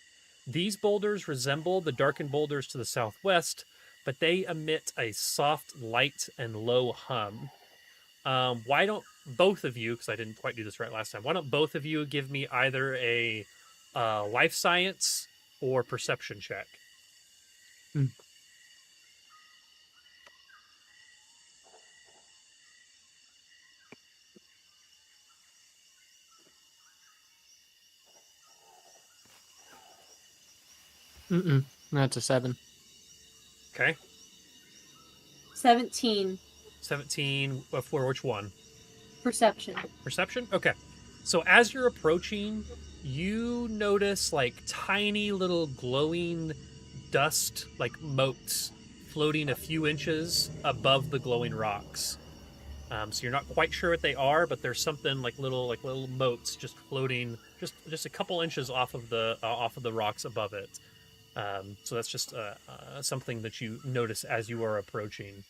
These boulders resemble the darkened boulders to the southwest, but they emit a soft light and low hum. Why don't both of you, because I didn't quite do this right last time, why don't both of you give me either a life science or perception check? That's a 7. Okay. 17 17 for which one? perception. Perception? Okay. So as you're approaching, you notice like tiny little glowing dust, like motes, floating a few inches above the glowing rocks. So you're not quite sure what they are, but there's something like little motes just floating, just a couple inches off of the rocks above it. So that's just something that you notice as you are approaching.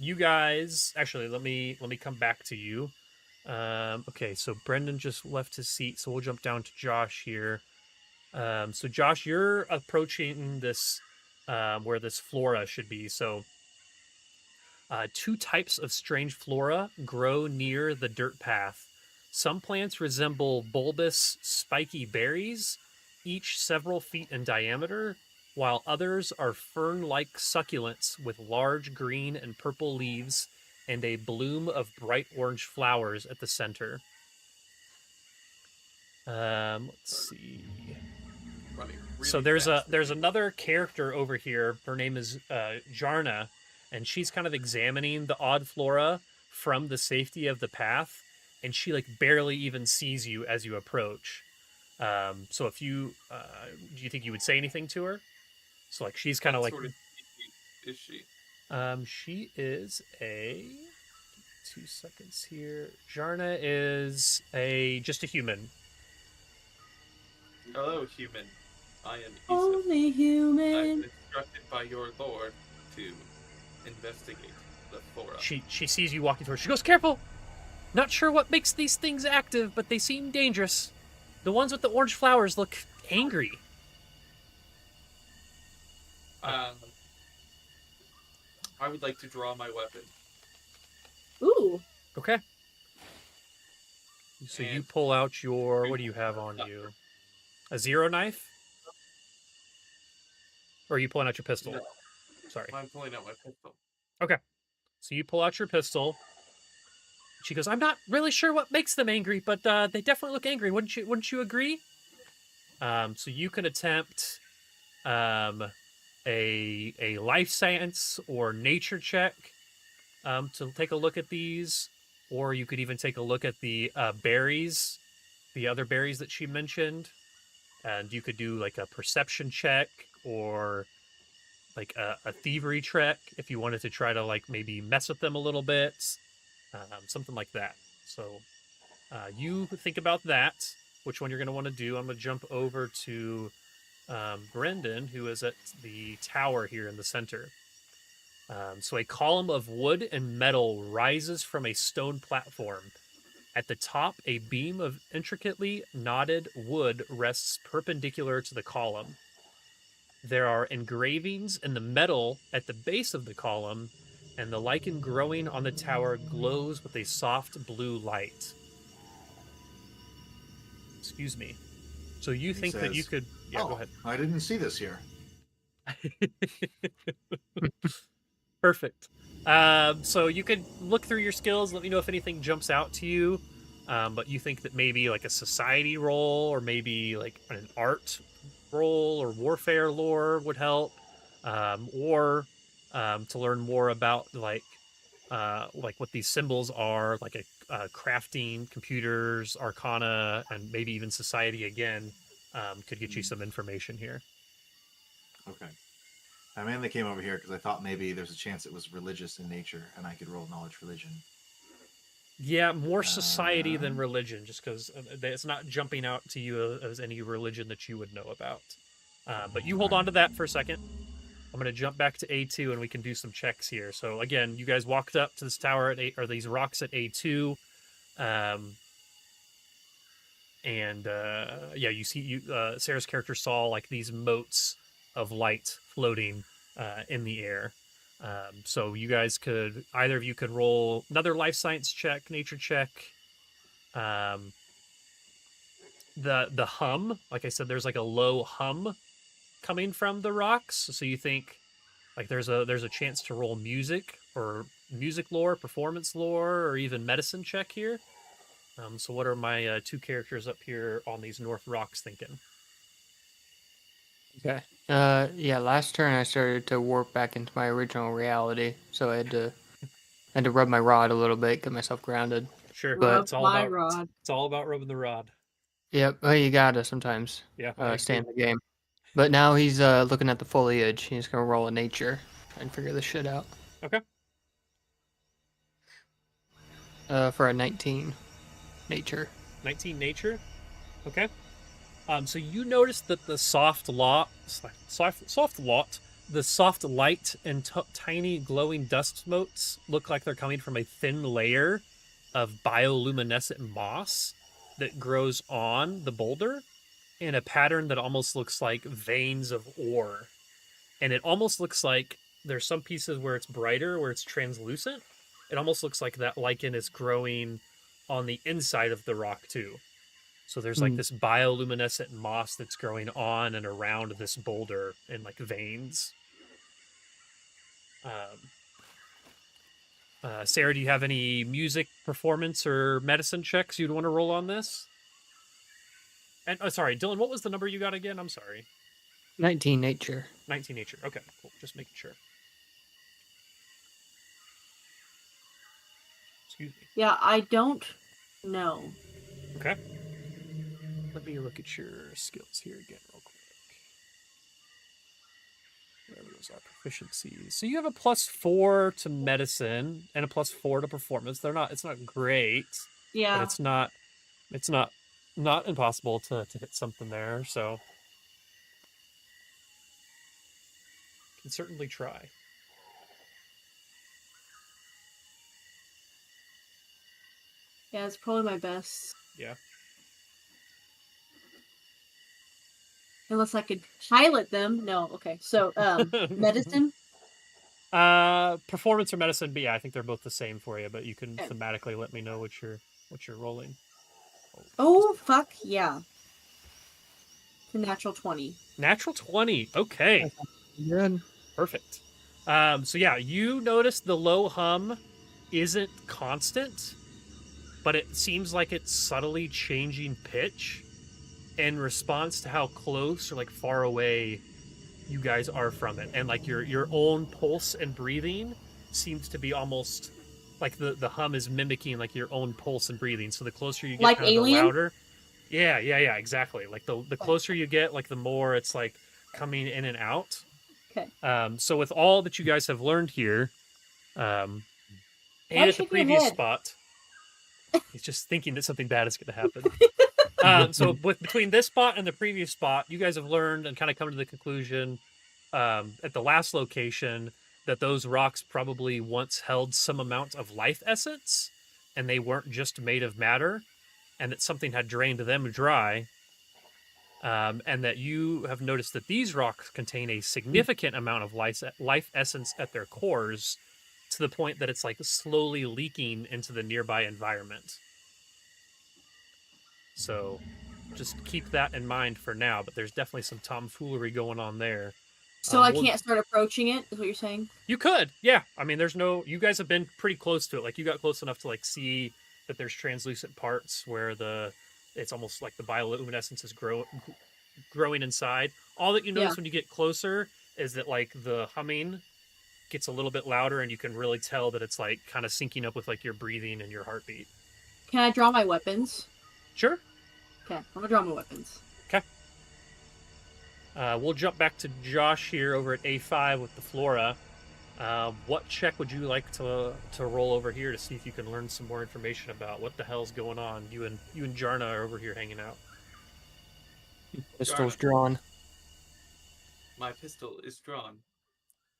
You guys, actually, let me come back to you. Okay, so Brendan just left his seat, so we'll jump down to Josh here. So Josh, you're approaching this where this flora should be. So two types of strange flora grow near the dirt path. Some plants resemble bulbous, spiky berries, each several feet in diameter, while others are fern like succulents with large green and purple leaves and a bloom of bright orange flowers at the center. Let's see. Running So really fast. there's another character over here. Her name is Jarna, and she's kind of examining the odd flora from the safety of the path, and she like barely even sees you as you approach. So if you do you think you would say anything to her? So like she's kind of What like sort of species is she? she is a 2 seconds here. Jarna is just a human. Hello, human. I am Isa. Only I'm human. instructed by your lord to investigate the flora. She sees you walking towards. She goes, "Careful! Not sure what makes these things active, but they seem dangerous. The ones with the orange flowers look angry." I would like to draw my weapon. Ooh. Okay. So you And- pull out your. What do you have on you? A zero knife? Or are you pulling out your pistol? No. Sorry. I'm pulling out my pistol. So you pull out your pistol. She goes, "I'm not really sure what makes them angry, but they definitely look angry. Wouldn't you agree?" So you can attempt a life science or nature check to take a look at these, or you could even take a look at the berries, the other berries that she mentioned, and you could do like a perception check or like a thievery check if you wanted to try to like maybe mess with them a little bit, something like that. So you think about that, which one you're going to want to do. I'm going to jump over to Brendan, who is at the tower here in the center. So a column of wood and metal rises from a stone platform. At the top, a beam of intricately knotted wood rests perpendicular to the column. There are engravings in the metal at the base of the column, and the lichen growing on the tower glows with a soft blue light. Excuse me. So you think that you says, could... Yeah, oh, go ahead. I didn't see this here. Perfect. So you could look through your skills, let me know if anything jumps out to you. But you think that maybe like a society roll or maybe like an art roll or warfare lore would help. Or to learn more about like what these symbols are, like a crafting, computers, arcana, and maybe even society again, could get you some information here. Okay. I mainly came over here because I thought maybe there's a chance it was religious in nature and I could roll knowledge religion. Yeah, more society than religion, just because it's not jumping out to you as any religion that you would know about. But you hold on to that for a second. I'm going to jump back to A2 and we can do some checks here. So again, you guys walked up to this tower at A, or these rocks at A2. Yeah, you see Sarah's character saw like these motes of light floating in the air. So you guys could, either of you could roll another life science check, nature check. The hum, like I said, there's like a low hum coming from the rocks. So you think like there's a chance to roll music or music lore, performance lore, or even medicine check here. So what are my two characters up here on these north rocks thinking? Okay. Yeah, last turn I started to warp back into my original reality, so I had to rub my rod a little bit, get myself grounded. Sure, But- it's all my about rod. it's all about rubbing the rod. Yep, well, you gotta sometimes Yeah, I stay in agree. the game. But now he's looking at the foliage. He's gonna roll a nature and figure this shit out. Okay. For a 19 nature. 19 nature. Okay. So you notice that the soft light, the soft light and tiny glowing dust motes look like they're coming from a thin layer of bioluminescent moss that grows on the boulder in a pattern that almost looks like veins of ore. And it almost looks like there's some pieces where it's brighter, where it's translucent. It almost looks like that lichen is growing on the inside of the rock too. So there's like this bioluminescent moss that's growing on and around this boulder in like veins. Sarah, do you have any music, performance, or medicine checks you'd want to roll on this? And sorry, Dylan, what was the number you got again? I'm sorry. 19 nature. 19 nature. Okay, cool. Just making sure. Excuse me. Yeah, I don't know. Okay. Let me look at your skills here again real quick. Whatever those are, proficiencies. So you have a +4 to medicine and a +4 to performance. It's not great, Yeah. but it's not impossible to hit something there, so can certainly try. Yeah, it's probably my best. Yeah. Unless I could pilot them. No, okay. So, medicine? Performance or medicine, but yeah, I think they're both the same for you, but you can Okay. thematically let me know what you're rolling. Oh, fuck yeah. The natural 20. Natural 20. Okay. Good. Perfect. So yeah, you notice the low hum isn't constant, but it seems like it's subtly changing pitch in response to how close or like far away you guys are from it. And like your own pulse and breathing seems to be almost like the hum is mimicking like your own pulse and breathing. So the closer you get, Like kind of the Alien? louder. Yeah, exactly. Like the closer you get, like the more it's like coming in and out. Okay. So with all that you guys have learned here, and Why at the shake your previous head? spot, he's just thinking that something bad is going to happen. So between this spot and the previous spot, you guys have learned and kind of come to the conclusion at the last location that those rocks probably once held some amount of life essence, and they weren't just made of matter, and that something had drained them dry. And that you have noticed that these rocks contain a significant amount of life essence at their cores, to the point that it's like slowly leaking into the nearby environment. So just keep that in mind for now, but there's definitely some tomfoolery going on there. So I can't start approaching it, is what you're saying? You could, yeah. I mean, you guys have been pretty close to it. Like, you got close enough to like see that there's translucent parts where it's almost like the bioluminescence is growing inside. All that you notice when you get closer is that like the humming gets a little bit louder, and you can really tell that it's like kind of syncing up with like your breathing and your heartbeat. Can I draw my weapons? Sure. Okay, I'm gonna draw my weapons. Okay. We'll jump back to Josh here over at A5 with the Flora. What check would you like to roll over here to see if you can learn some more information about what the hell's going on? You and Jarna are over here hanging out. Pistol's drawn. My pistol is drawn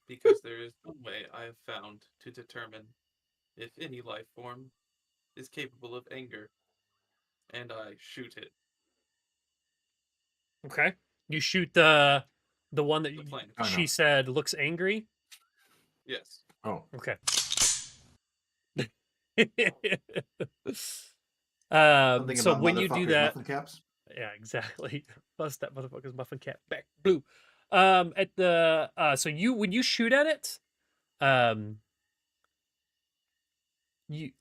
because there is one way I have found to determine if any life form is capable of anger, and I shoot it. Okay. You shoot the one that she no. said looks angry. Yes. Oh. Okay. Something So about when you do motherfuckers' that, muffin caps? yeah, exactly. Bust that motherfucker's muffin cap back blue. At the so when you shoot at it, you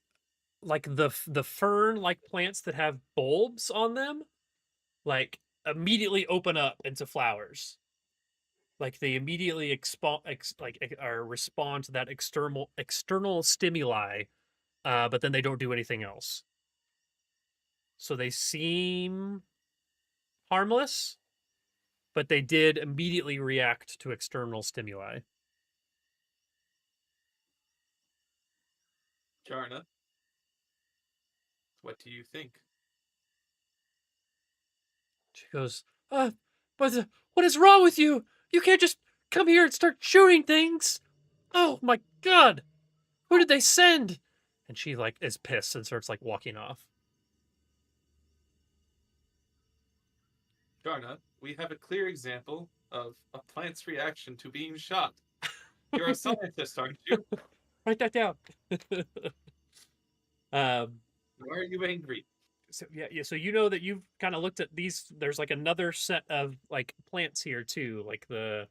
like the fern like plants that have bulbs on them, like immediately open up into flowers. Like they immediately respond to that external stimuli, but then they don't do anything else. So they seem harmless, but they did immediately react to external stimuli. Jarna, What do you think? She goes, but what is wrong with you? You can't just come here and start shooting things. Oh my god. Who did they send? And she like is pissed and starts like walking off. Darna, we have a clear example of a plant's reaction to being shot. You're a scientist, aren't you? Write that down. Why are you angry? So yeah. So you know that you've kind of looked at these. There's like another set of like plants here too, like the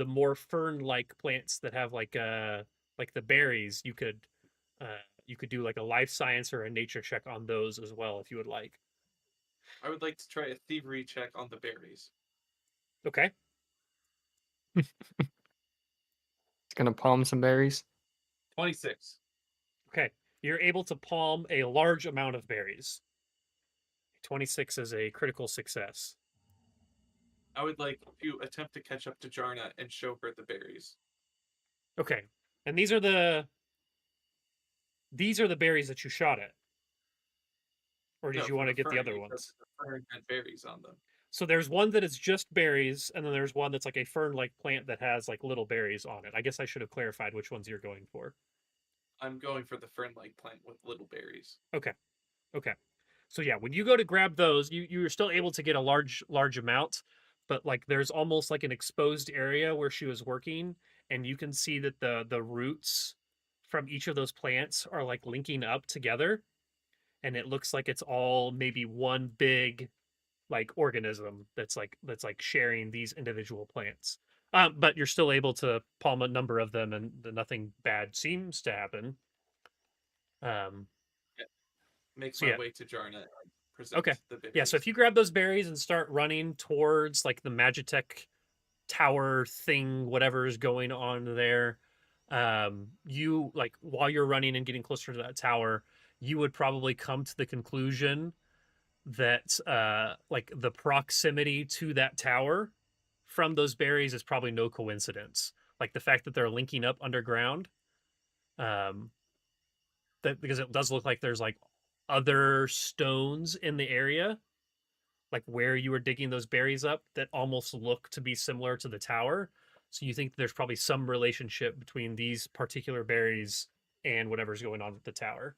more fern-like plants that have like the berries. Uh you could do like a life science or a nature check on those as well if you would like. I would like to try a thievery check on the berries. Okay. It's gonna palm some berries. 26. Okay. You're able to palm a large amount of berries. 26 is a critical success. I would like to attempt to catch up to Jarna and show her the berries. Okay. And these are the berries that you shot at. Or did No, you want to from get the fern, other because ones? the fern had berries on them. So there's one that is just berries, and then there's one that's like a fern-like plant that has like little berries on it. I guess I should have clarified which ones you're going for. I'm going for the fern-like plant with little berries. Okay. Okay. So yeah, when you go to grab those, you're still able to get a large amount, but like there's almost like an exposed area where she was working, and you can see that the roots from each of those plants are like linking up together, and it looks like it's all maybe one big like organism that's like sharing these individual plants. But you're still able to palm a number of them, and nothing bad seems to happen. Um, Make So my yeah. way to Jarna and present Okay. the berries. Yeah, so if you grab those berries and start running towards like the Magitech tower thing, whatever is going on there, you like while you're running and getting closer to that tower, you would probably come to the conclusion that like the proximity to that tower from those berries is probably no coincidence. Like the fact that they're linking up underground, um, that because it does look like there's like other stones in the area, like where you were digging those berries up, that almost look to be similar to the tower. So you think there's probably some relationship between these particular berries and whatever's going on with the tower.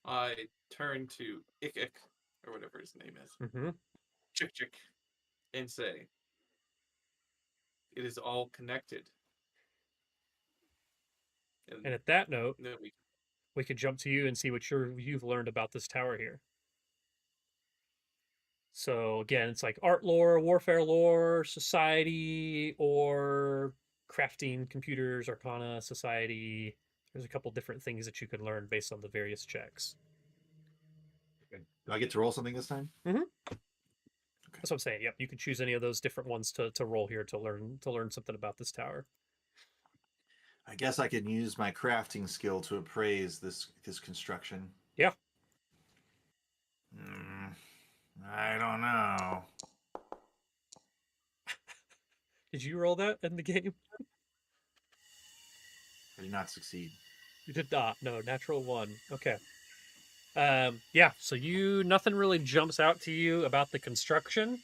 I turn to Ik, or whatever his name is, Mm-hmm. Chick Chick, and say, it is all connected. And at that note, then we could jump to you and see what you've learned about this tower here. So again, it's like art lore, warfare lore, society, or crafting, computers, arcana, society. There's a couple different things that you can learn based on the various checks. Do I get to roll something this time? Mm-hmm. That's what I'm saying. Yep, you can choose any of those different ones to roll here to learn something about this tower. I guess I can use my crafting skill to appraise this construction. Yeah. I don't know. Did you roll that in the game? I did not succeed. You did not. No, natural one. Okay. Yeah. So nothing really jumps out to you about the construction.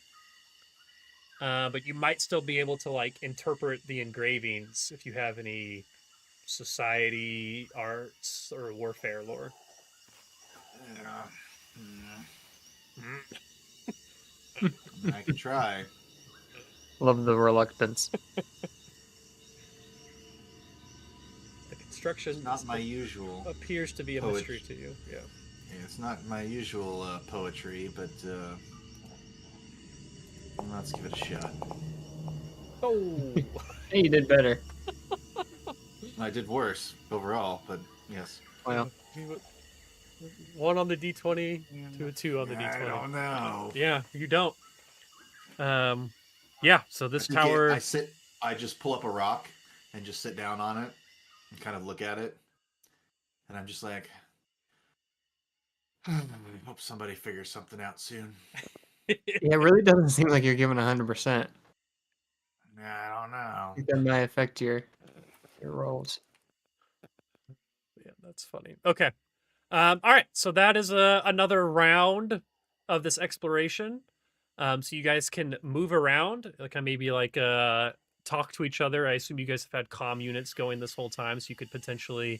But you might still be able to like interpret the engravings if you have any society, arts, or warfare lore. I can try. Love the reluctance. The construction It's not my usual. appears to be a mystery to you. Yeah. It's not my usual poetry, but let's give it a shot. Oh. Hey, you did better. I did worse overall, but yes. Well, 1 on the D20 to a 2 on the D20. I don't know. Yeah, you don't. Yeah. So this I think tower. I just pull up a rock and just sit down on it and kind of look at it, and I'm just like, I hope somebody figures something out soon. yeah, it really doesn't seem like you're giving 100%. I don't know. That might affect your rolls. Yeah, that's funny. Okay. All right, so that is another round of this exploration. So you guys can move around, like maybe like talk to each other. I assume you guys have had comm units going this whole time, so you could potentially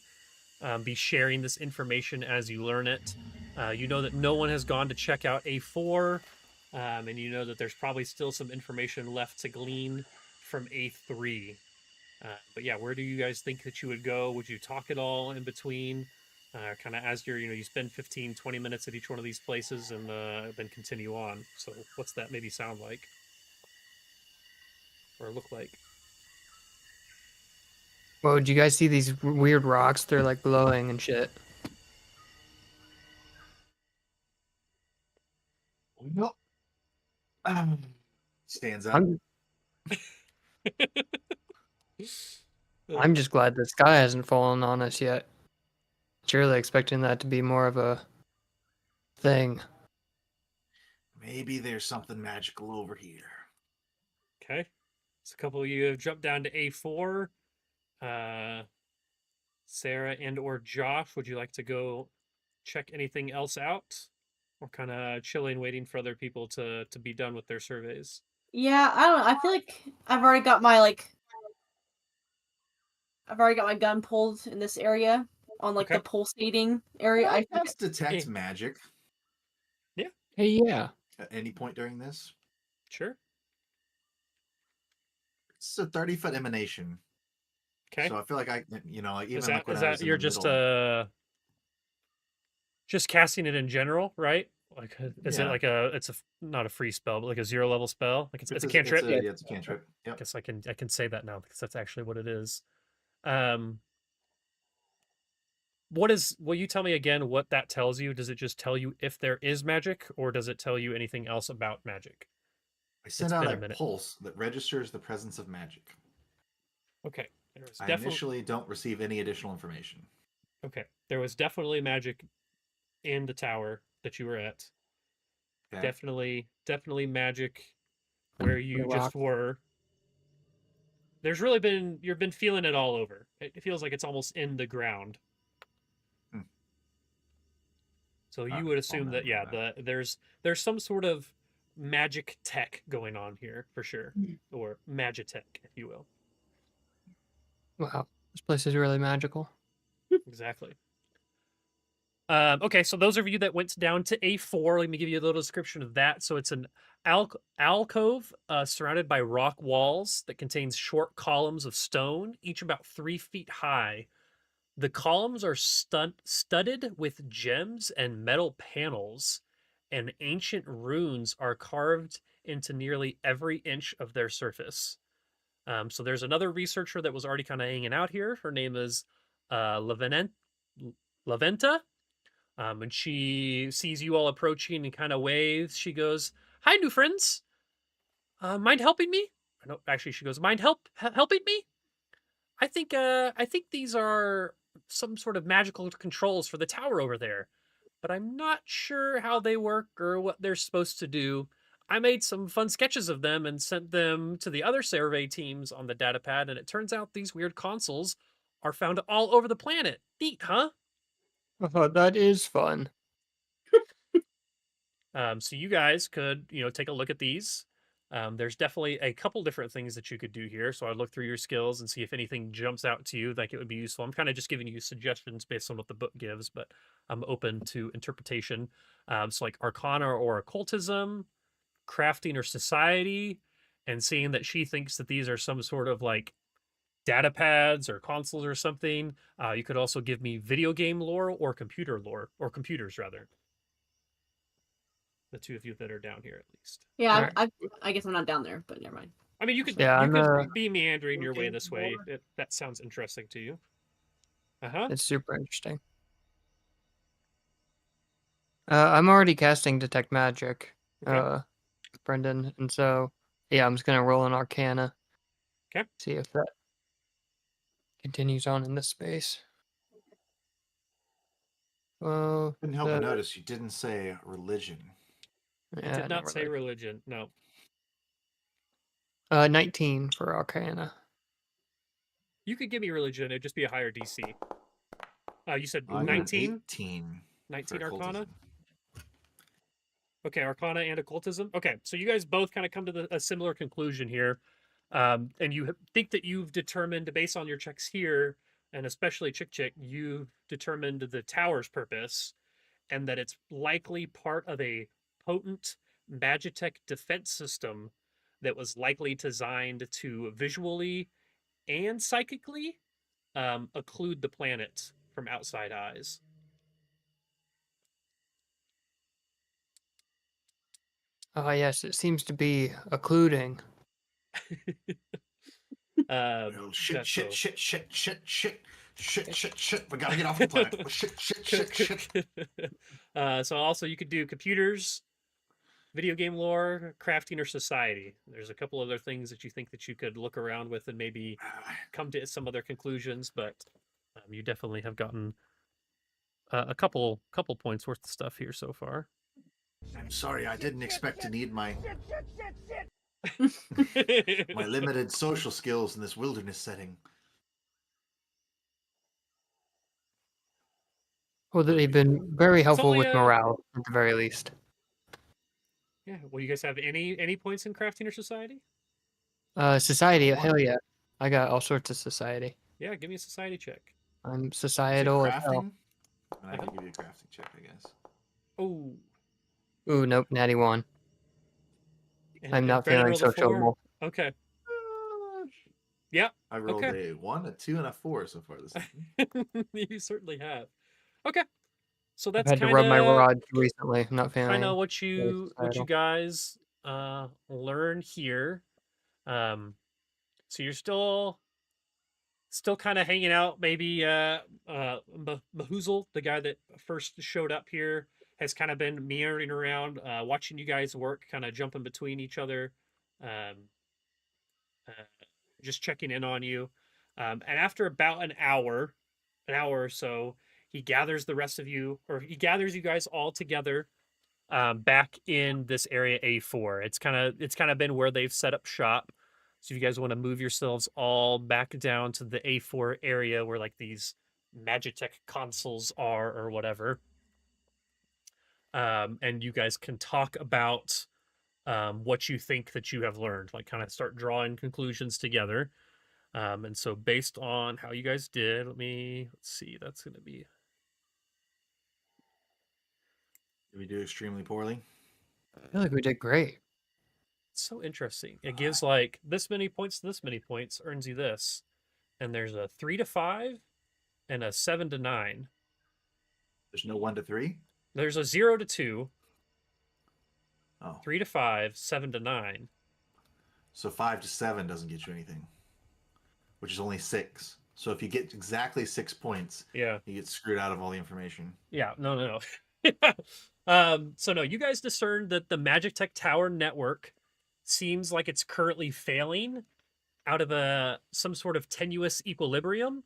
be sharing this information as you learn it. You know that no one has gone to check out A4, and you know that there's probably still some information left to glean from A3. But yeah, where do you guys think that you would go? Would you talk at all in between? Kind of as you spend 15, 20 minutes at each one of these places and then continue on. So what's that maybe sound like? Or look like? Well, did you guys see these weird rocks? They're like glowing and shit. No. Stands up. I'm I'm just glad the sky hasn't fallen on us yet. Surely expecting that to be more of a thing. Maybe there's something magical over here. Okay. So a couple of you have jumped down to A4. Sarah and or Josh, would you like to go check anything else out? Or kind of chilling, waiting for other people to be done with their surveys? Yeah, I don't know. I feel like I've already got my gun pulled in this area on like Okay. the pulsating area. I think Let's detect Yeah. magic Hey, yeah. at any point during this. Sure. It's a 30-foot emanation. Okay. So I feel like like even Is like when I that was in you're the middle. just casting it in general, right? Like is it Yeah. like it's not a free spell, but like a 0 level spell? Like it's a cantrip? Yeah, it's a cantrip. I Yep. guess I can say that now because that's actually what it is. Um will you tell me again what that tells you? Does it just tell you if there is magic, or does it tell you anything else about magic? I sent It's out been a a minute. pulse that registers the presence of magic. Okay. There was I definitely initially don't receive any additional information. okay. There was definitely magic in the tower that you were at. Okay. Definitely magic where The you rock. just were. There's really been you've been feeling it all over. It feels like it's almost in the ground. Hmm. So you Alright, would I'll assume never that yeah, go back. there's some sort of magic tech going on here for sure, or magitech, if you will. Wow. This place is really magical. Exactly. Okay, so those of you that went down to A4, let me give you a little description of that. So it's an alcove surrounded by rock walls that contains short columns of stone, each about 3 feet high. The columns are studded with gems and metal panels, and ancient runes are carved into nearly every inch of their surface. So there's another researcher that was already kind of hanging out here. Her name is Laventa. When she sees you all approaching and kind of waves, she goes, "Hi, new friends. Mind helping me?" No, actually, she goes, "Mind helping me? I think these are some sort of magical controls for the tower over there, but I'm not sure how they work or what they're supposed to do. I made some fun sketches of them and sent them to the other survey teams on the datapad, and it turns out these weird consoles are found all over the planet. Neat, huh?" Oh, that is fun. So you guys could, take a look at these. There's definitely a couple different things that you could do here. So I'd look through your skills and see if anything jumps out to you like it would be useful. I'm kind of just giving you suggestions based on what the book gives, but I'm open to interpretation. So like Arcana or Occultism, Crafting or Society, and seeing that she thinks that these are some sort of like data pads or consoles or something. You could also give me video game lore or computer lore, or computers rather. The two of you that are down here, at least. Yeah, Alright. I guess I'm not down there, but never mind. I mean, you could Yeah, be meandering your way this way. That sounds interesting to you. Uh-huh. it's super interesting. I'm already casting Detect Magic, Okay. Brendan, and so yeah, I'm just gonna roll an Arcana. Okay. See if that continues on in this space. Well, Couldn't help but notice you didn't say religion. I yeah, did not never say mind. religion. No. 19 for Arcana. You could give me religion. It'd just be a higher DC. You said I got an 19? 18 19 for Arcana? occultism. Okay, Arcana and Occultism. Okay, so you guys both kind of come to a similar conclusion here. And you think that you've determined, based on your checks here, and especially Chick, you've determined the tower's purpose, and that it's likely part of a potent Magitech defense system that was likely designed to visually and psychically occlude the planet from outside eyes. Oh yes, it seems to be occluding. Well, shit, That's shit, so. shit, shit, shit, shit, shit, shit, shit. We gotta get off the planet. Shit, shit, shit, shit. So also you could do computers, video game lore, crafting, or society. There's a couple other things that you think that you could look around with and maybe come to some other conclusions, but you definitely have gotten a couple points worth of stuff here so far. I'm sorry, I didn't expect to need my my limited social skills in this wilderness setting. Well, they've been very helpful only with morale at the very least. Yeah. Well, you guys have any points in crafting or society? Society, One. hell yeah. I got all sorts of society. Yeah, give me a society check. I'm Is it societal as hell. crafting? I can give you a crafting check, I guess. Oh, Ooh, nope, natty one. I'm not Brennan feeling rolled a 4? sociable. Okay. Yeah. I rolled Okay. a 1, a 2, and a 4 so far this season. You certainly have. Okay. So I've that's had to kind rub my of rod recently. I'm not kind of feeling what very you societal. guys learn here. So you're still kind of hanging out. Maybe Mahoozle, the guy that first showed up here, has kind of been meandering around, watching you guys work, kind of jumping between each other, um, uh, just checking in on you. And after about an hour or so, he gathers the rest of you, or he gathers you guys all together back in this area A4. It's kind of been where they've set up shop. So if you guys want to move yourselves all back down to the A4 area where like these Magitech consoles are or whatever, and you guys can talk about what you think that you have learned, like kind of start drawing conclusions together. And so based on how you guys did, let's see, that's going to be. Did we do extremely poorly? I feel like we did great. It's so interesting. It gives like this many points to this many points, earns you this. And there's a 3 to 5 and a 7 to 9. There's no 1 to 3? There's a 0 to 2, Oh. 3 to 5, 7 to 9. So 5 to 7 doesn't get you anything, which is only 6. So if you get exactly 6 points, Yeah. you get screwed out of all the information. Yeah, no. So no, you guys discerned that the Magitech Tower network seems like it's currently failing out of some sort of tenuous equilibrium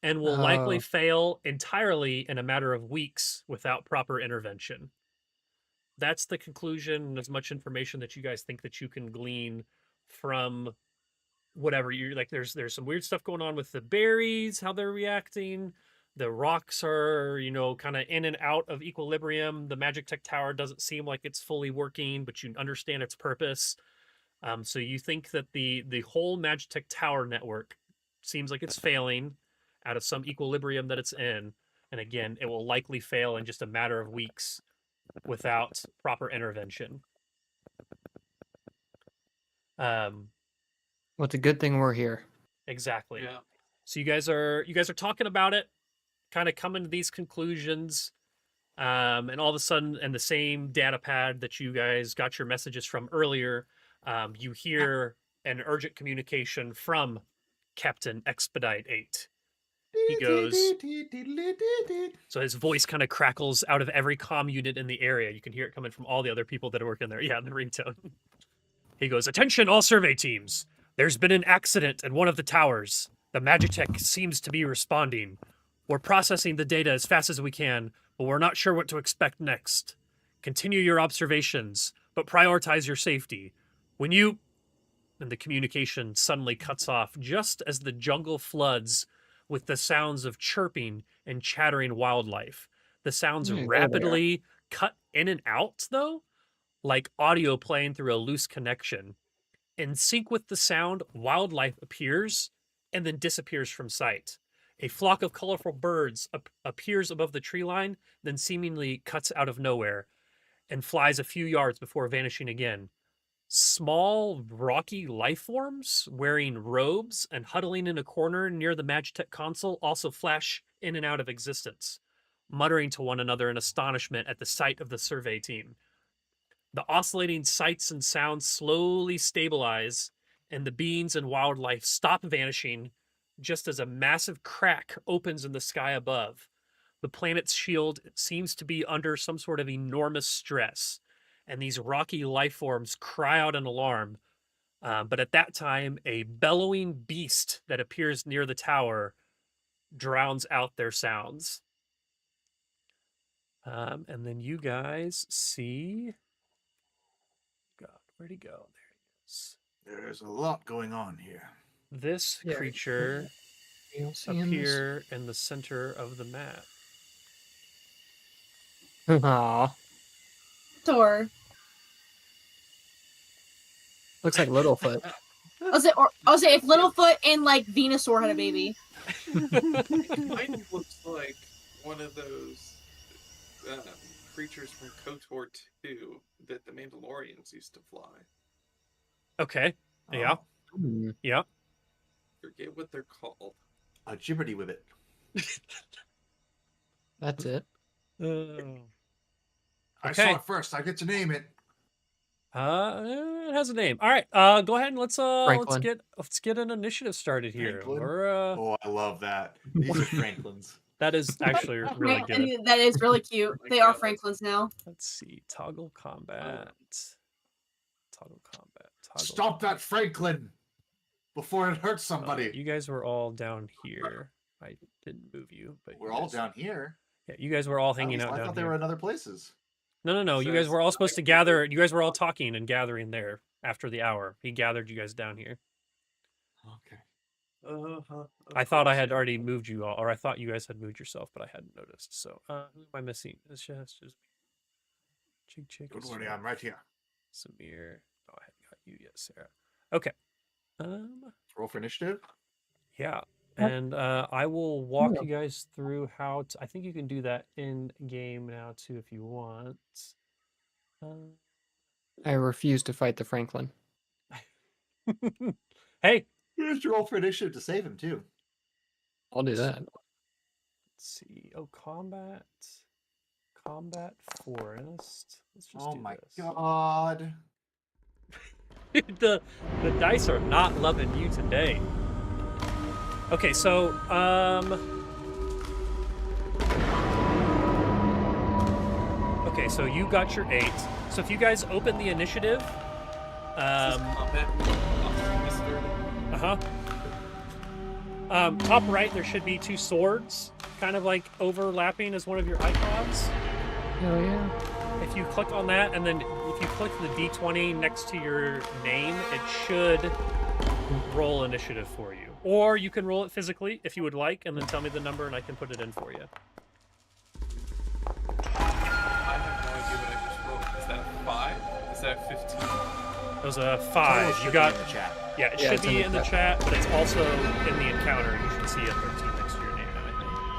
and will likely Oh. fail entirely in a matter of weeks without proper intervention. That's the conclusion, as much information that you guys think that you can glean from whatever you're like. There's some weird stuff going on with the berries, how they're reacting. The rocks are, kind of in and out of equilibrium. The Magitech Tower doesn't seem like it's fully working, but you understand its purpose. So you think that the whole Magitech Tower network seems like it's failing out of some equilibrium that it's in. And again, it will likely fail in just a matter of weeks without proper intervention. Well, it's a good thing we're here. Exactly. Yeah. So you guys are talking about it, kind of coming to these conclusions. And all of a sudden, in the same data pad that you guys got your messages from earlier, you hear an urgent communication from Captain Expedite 8. He goes, so his voice kind of crackles out of every comm unit in the area. You can hear it coming from all the other people that are working there. Yeah, the ringtone. He goes, attention all survey teams. There's been an accident at one of the towers. The Magitech seems to be responding. We're processing the data as fast as we can, but we're not sure what to expect next. Continue your observations, but prioritize your safety. And the communication suddenly cuts off just as the jungle floods with the sounds of chirping and chattering wildlife. The sounds Go there. rapidly cut in and out, though, like audio playing through a loose connection. In sync with the sound, wildlife appears and then disappears from sight. A flock of colorful birds appears above the tree line, then seemingly cuts out of nowhere and flies a few yards before vanishing again. Small, rocky life forms wearing robes and huddling in a corner near the Magitech console also flash in and out of existence, muttering to one another in astonishment at the sight of the survey team. The oscillating sights and sounds slowly stabilize, and the beings and wildlife stop vanishing just as a massive crack opens in the sky above. The planet's shield seems to be under some sort of enormous stress, and these rocky life forms cry out in alarm. But at that time, a bellowing beast that appears near the tower drowns out their sounds. And then you guys see... God, where'd he go? There he is. There's a lot going on here. This Yeah. creature You'll see him appear in the center of the map. Aw, Or looks like Littlefoot. I'll say if Littlefoot and like Venusaur had a baby. It kind of looks like one of those creatures from KOTOR 2 that the Mandalorians used to fly. Okay. Yeah. Hmm. Yeah. Forget what they're called. A Gibbity Wibbit. That's it. I Okay. saw it first. I get to name it. It has a name. All right. Go ahead and let's Franklin. get an initiative started here. Franklin? We're Oh, I love that. These are Franklins. that is actually really good. That is really cute. my They are God. Franklins now. Let's see. Toggle combat. Toggle combat. Toggle. Stop that Franklin before it hurts Oh, somebody. you guys were all down here. I didn't move you, but We're you all guys- down here. Yeah, you guys were all At hanging least out I down thought they here. were in other places. No. You guys Says- were all supposed to gather. You guys were all talking and gathering there after the hour. He gathered you guys down here. Okay. I thought I had already moved you all, or I thought you guys had moved yourself, but I hadn't noticed. So, who am I missing? It's just Chick. Don't worry, I'm right here. Samir. Oh, I hadn't got you yet, Sarah. Okay. Roll for initiative. Yeah. Yep. And I will walk Yeah. you guys through how to. I think you can do that in game now too if you want. I refuse to fight the Franklin. Hey, Here's your roll for initiative to save him too. I'll do that. let's see. Oh, combat forest. Let's just Oh do my this. god. the dice are not loving you today. Okay, so okay, so you got your 8. So if you guys open the initiative, Combat. uh-huh. Top right there should be 2 swords, kind of like overlapping as one of your icons. Oh yeah. If you click on that, and then if you click the D20 next to your name, it should roll initiative for you. Or you can roll it physically if you would like, and then tell me the number and I can put it in for you. I have no idea what I just rolled. Is that a 5? Is that a 15? It was a Total 5. should You be got, in the chat. yeah, it Yeah, should it's in be the in the chat. chat, but it's also in the encounter. You should see a 13 next to your name now, I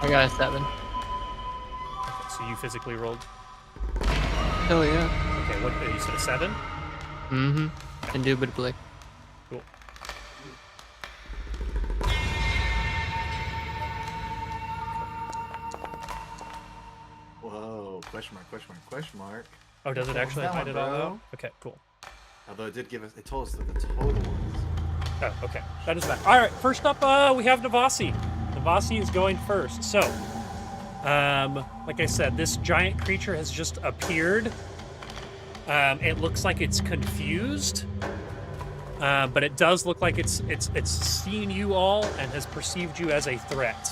think. I got a 7. Okay, so you physically rolled. Hell yeah. Okay, what you said, a 7? Mm-hmm. Indubitably. Cool. Whoa. Question mark. Oh, does it What was actually that hide one, it all bro? out? Okay, cool. Although it did give us, it told us that the total was. Oh, okay. That is bad. All right, first up, we have Navasi. Navasi is going first. So, like I said, this giant creature has just appeared. It looks like it's confused, but it does look like it's seen you all and has perceived you as a threat.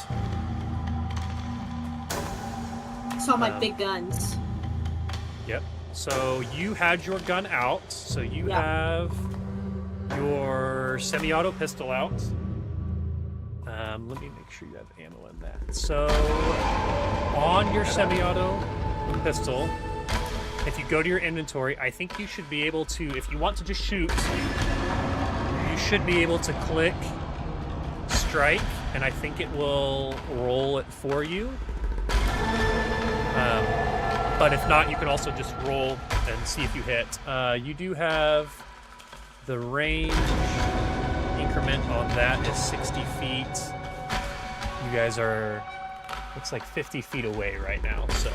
Saw my Um, big guns. Yep. So you had your gun out. So you Yeah. have your semi-auto pistol out. Let me make sure you have ammo in that. So, on your semi-auto pistol, if you go to your inventory, I think you should be able to, if you want to just shoot, you should be able to click strike, and I think it will roll it for you. But if not, you can also just roll and see if you hit. You do have the range increment on that is 60 feet. You guys are, looks like 50 feet away right now, so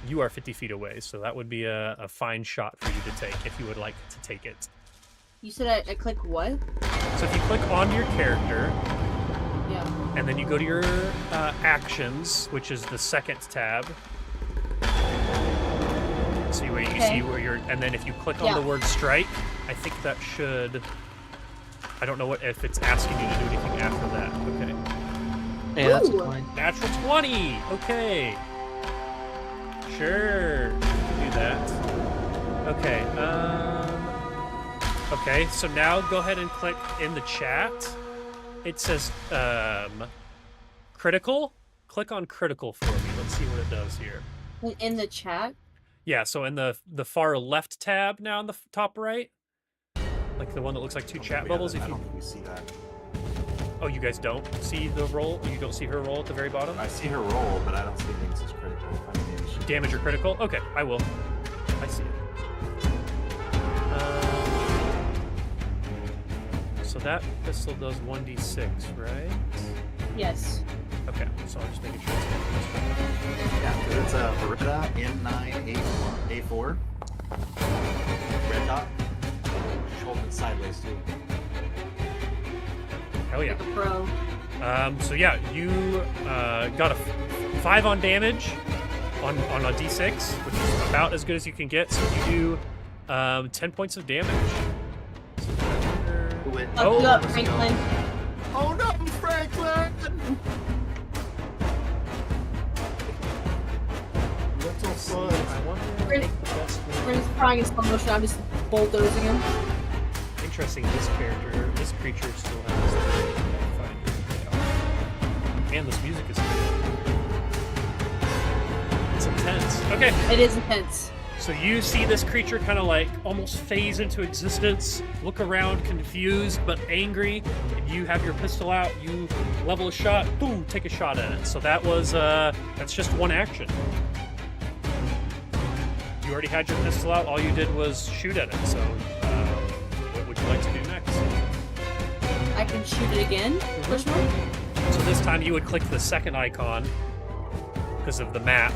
you are 50 feet away, so that would be a fine shot for you to take if you would like to take it. You said I click what? So if you click on your character, Yeah. and then you go to your actions, which is the second tab. See where you see where you're, and then if you click on the word strike, I think that should. I don't know if it's asking you to do anything after that. Okay. Yeah, that's a Ooh. 20. Natural 20. Okay. Sure. You can do that. Okay. Okay. So now go ahead and click in the chat. It says critical. Click on critical for me. Let's see what it does here. In the chat? Yeah, so in the far left tab now in the top right, like the one that looks like two chat bubbles. I If you don't think we see that. oh, you guys don't see the roll. You don't see her roll at the very bottom. I see her roll, but I don't see anything that says critical. I mean, maybe she- Damage or critical? Okay, I will. I see it. So that pistol does 1d6, right? Yes. Okay, so I'm just making sure it's Yeah, 'cause it's a Beretta N9A4. Red dot. She's holding it sideways too. hell yeah. Like a pro. So yeah, you got a 5 on damage on a d6, which is about as good as you can get. So you do 10 points of damage. Who went? Up you up, Franklin. Oh no, Franklin! Little fun. I wonder Really? if the best way- We're just crying in slow motion. I'm just bulldozing him. Interesting, this creature still has the finder. Man, this music is good. It's intense. Okay, It is intense. so you see this creature kind of like almost phase into existence, look around confused but angry, and you have your pistol out, you level a shot, boom, take a shot at it. So that was, that's just one action. You already had your pistol out, all you did was shoot at it, so what would you like to do next? I can shoot it again? Question mark? So this time you would click the second icon because of the map,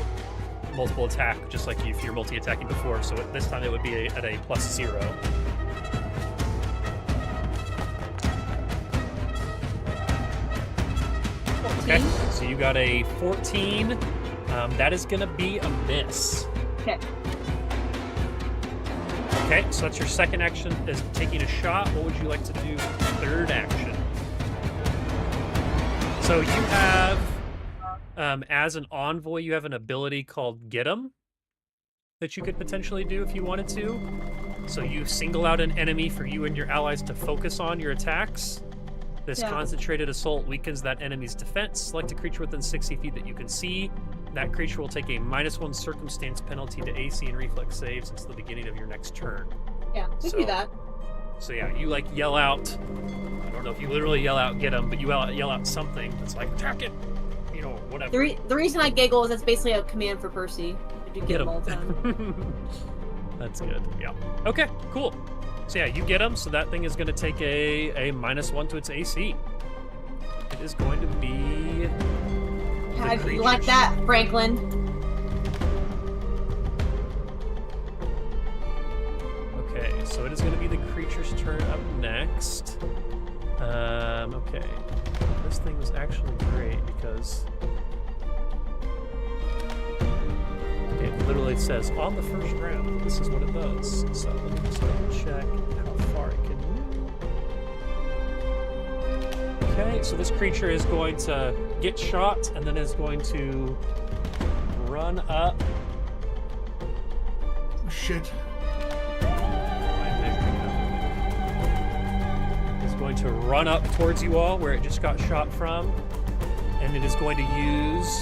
multiple attack, just like if you're multi-attacking before. So this time it would be at a +0. Okay, so you got a 14. That is going to be a miss. Okay. Okay, so that's your second action, is taking a shot. What would you like to do third action? So you have, as an envoy, you have an ability called Get 'em that you could potentially do if you wanted to. So you single out an enemy for you and your allies to focus on your attacks. This concentrated assault weakens that enemy's defense. Select a creature within 60 feet that you can see. That creature will take a -1 circumstance penalty to AC and reflex saves until the beginning of your next turn. Yeah, we can do that. So yeah, you like yell out. I don't know if you literally yell out "get him," but you yell out something that's like "attack it," you know, whatever. The reason I giggle is that's basically a command for Percy. I do get him all the time. That's good. Yeah. Okay. Cool. So yeah, you get him. So that thing is going to take a -1 to its AC. It is going to be. How do you like that, Franklin? Okay, so it is going to be the creature's turn up next. Okay. This thing was actually great because it literally says on the first round, this is what it does. So let me just double check how far it can move. Okay, so this creature is going to get shot and then is going to run up. Shit. I'm measuring it up. Is going going to run up towards you all where it just got shot from, and it is going to use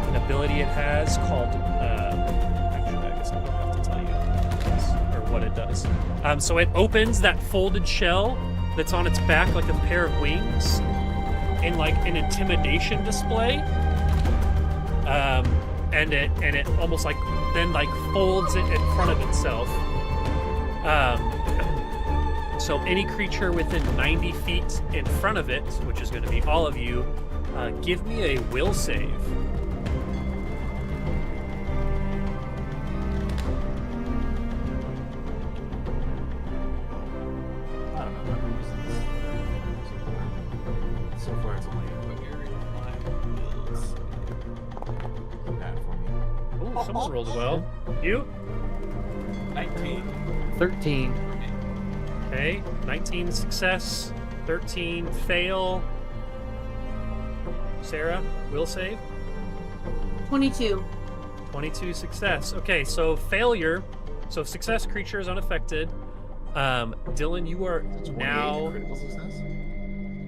an ability it has called. Actually, I guess I don't have to tell you or what it does. So it opens that folded shell that's on its back like a pair of wings in like an intimidation display. And it almost like then like folds it in front of itself. So any creature within 90 feet in front of it, which is going to be all of you, give me a will save. I don't know. So far, it's only bad for me. Oh, someone rolled well. You? 19. 13. Okay, 19 success, 13 fail. Sarah, will save. 22. 22 success. Okay, so failure. So success, creature is unaffected. Dylan, you are 28 now critical success?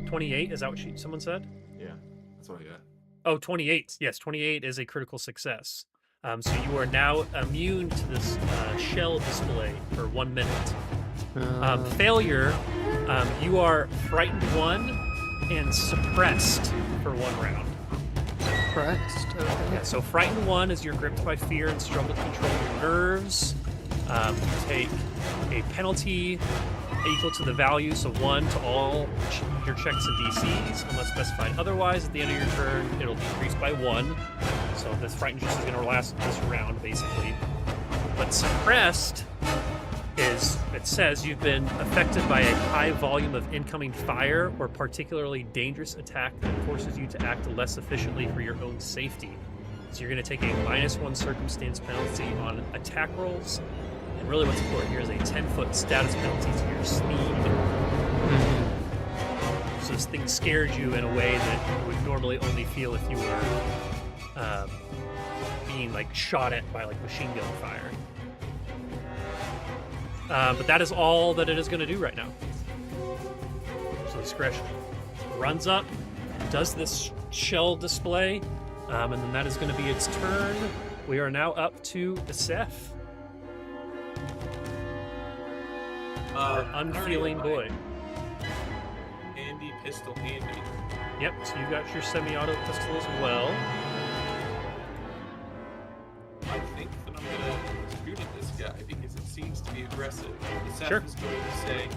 28. Is that what someone said? Yeah, that's what I got. Oh, 28. Yes, 28 is a critical success. So you are now immune to this shell display for 1 minute. Failure, you are frightened 1 and suppressed for 1 round. Suppressed. Okay. Yeah, so frightened 1 is you're gripped by fear and struggle to control your nerves. You take a penalty equal to the value, so 1 to all your checks and DCs, unless specified otherwise. At the end of your turn, it'll decrease by 1. So this frightened juice is going to last this round, basically. But suppressed is, it says you've been affected by a high volume of incoming fire or particularly dangerous attack that forces you to act less efficiently for your own safety. So you're going to take a -1 circumstance penalty on attack rolls. And really what's important here is a 10-foot status penalty to your speed. So this thing scared you in a way that you would normally only feel if you were being like shot at by like machine gun fire. But that is all that it is going to do right now. So discretion runs up, does this shell display, and then that is going to be its turn. We are now up to Seth, our unfeeling boy. Handy pistol, handy. Yep, so you got your semi-auto pistol as well. I think that I'm gonna shoot at this guy because it seems to be aggressive. The Seth Sure. is going to say,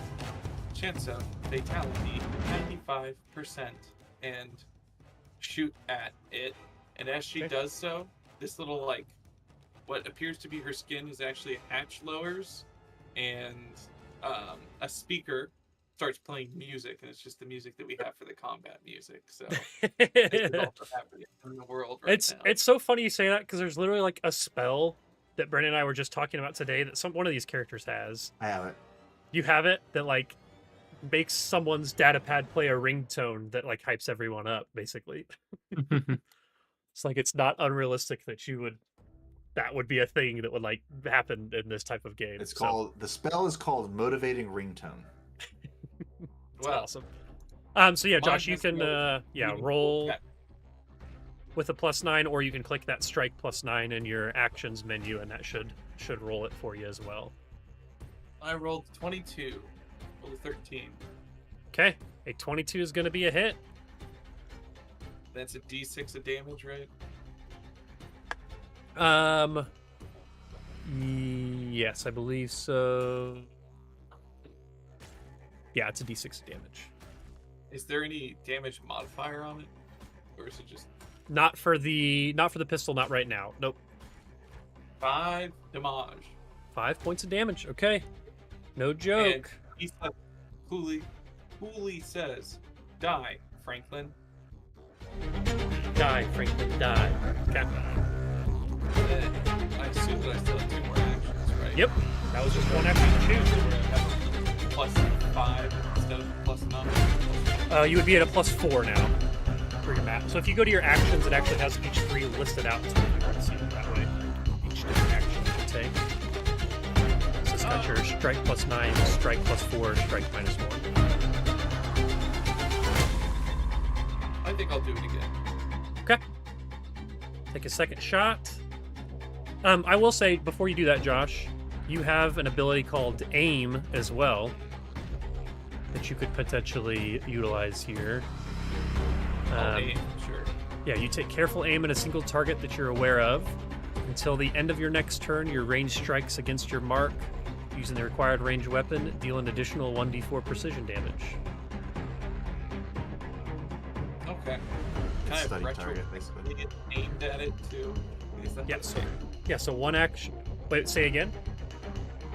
chance of fatality 95%, and shoot at it. And as she Okay. does so, this little like what appears to be her skin is actually a hatch lowers, and a speaker starts playing music, and it's just the music that we have for the combat music. So this is also happening in the world right now. It's so funny you say that because there's literally like a spell that Brandon and I were just talking about today that one of these characters has. I have it. You have it that like makes someone's data pad play a ringtone that like hypes everyone up, basically. It's like it's not unrealistic that that would be a thing that would like happen in this type of game. It's So, called the spell is called motivating ringtone. it's Well, awesome. So yeah, Josh, you has can no roll that- with a +9, or you can click that strike +9 in your actions menu, and that should roll it for you as well. I rolled 22, rolled a 13. Okay, a 22 is going to be a hit. That's a D6 of damage, right? Yes, I believe so. Yeah, it's a D6 damage. Is there any damage modifier on it, or is it just Not for the pistol, not right now. Nope. 5 damage? 5 points of damage. Okay, no joke. He said, coolly says, "Die, Franklin." Die, Franklin, die. Okay. I assume that I still have 2 more actions, right? Yep, that was just one action to choose. +5 instead of +9. You would be at a +4 now for your map. So if you go to your actions, it actually has each 3 listed out so you can see it that way. Each different action you can take. So it's got your strike +9, strike +4, strike -1. think I'll do it again. Okay. Take a second shot. I will say, before you do that, Josh, you have an ability called Aim as well that you could potentially utilize here. Aim, sure. Yeah, you take careful aim at a single target that you're aware of. Until the end of your next turn, your ranged strikes against your mark using the required ranged weapon deal an additional 1d4 precision damage. Okay. Can I have Study retro target, basically. get aimed at it too? Is that Yes. okay? Yeah, so one action. Wait, say again?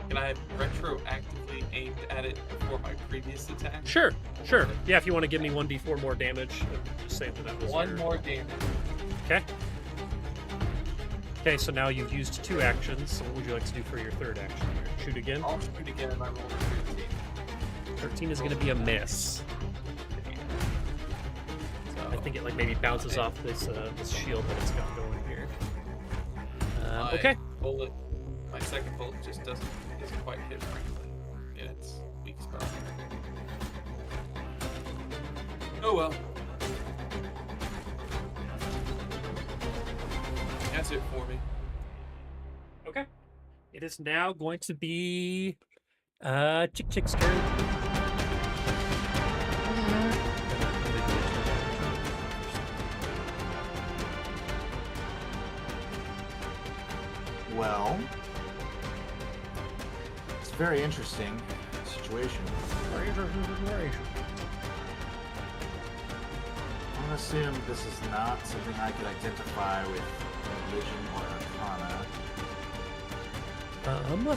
Can I retroactively aimed at it before my previous attack? Sure. Yeah, if you want to give me 1d4 more damage, just say that was One your- more damage. Okay. Okay, so now you've used 2 actions. So what would you like to do for your third action here? Shoot again? I'll shoot again and I roll a 13. 13 is going to be a miss. So, I think it like maybe bounces off this this shield that it's got going here. Okay. Bullet, my second bullet just doesn't quite hit Franklin in its weak spot. Oh well. That's it for me. Okay. It is now going to be Chick Chick's turn. Well, it's a very interesting situation. I'm going to assume this is not something I could identify with religion or arcana.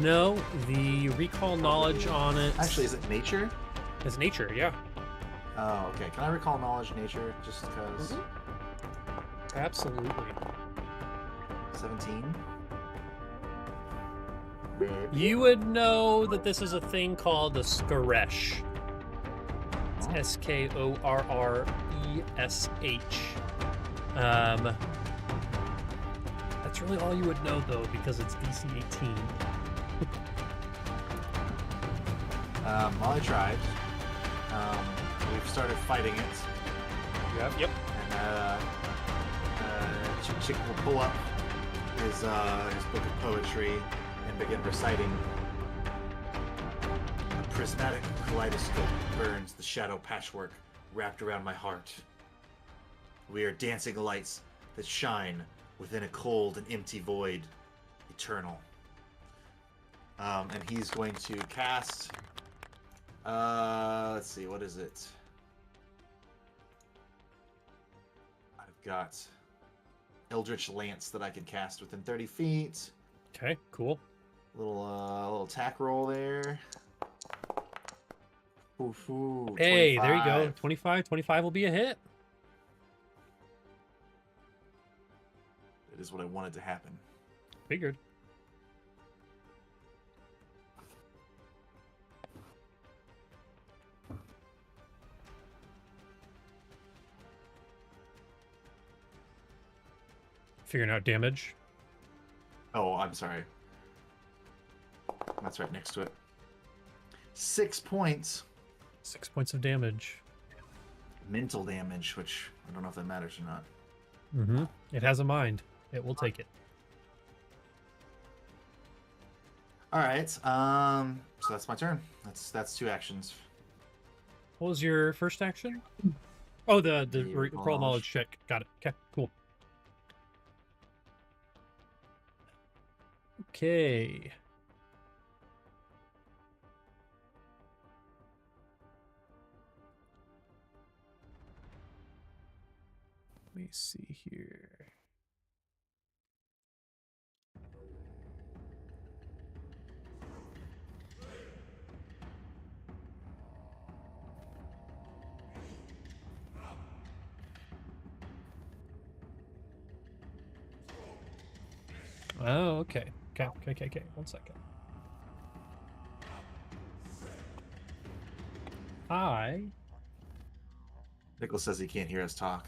No, the recall knowledge on it. Actually, is it nature? It's nature, yeah. Oh, okay. Can I recall knowledge nature just because? Absolutely. 17? You would know that this is a thing called a Skoresh. It's Skorresh. That's really all you would know, though, because it's DC 18. Well, I tried. We've started fighting it. Yep. And Chick will pull up his book of poetry and begin reciting. A prismatic kaleidoscope burns the shadow patchwork wrapped around my heart. We are dancing lights that shine within a cold and empty void, eternal. And he's going to cast. Let's see, what is it? I've got Eldritch Lance that I can cast within 30 feet. Okay, cool. Little attack roll there. Ooh, Hey, there you go. 25. 25. 25 will be a hit. It is what I wanted to happen. Figured. Figuring out damage. Oh, I'm sorry. That's right next to it. 6 points. 6 points of damage. Mental damage, which I don't know if that matters or not. Mm-hmm. It has a mind. It will take it. All right. So that's my turn. That's 2 actions. What was your first action? Oh, the The recall recall knowledge check. Got it. Okay, cool. Okay. Let me see here. Oh, okay. Okay. 1 second. Nicholas says he can't hear us talk.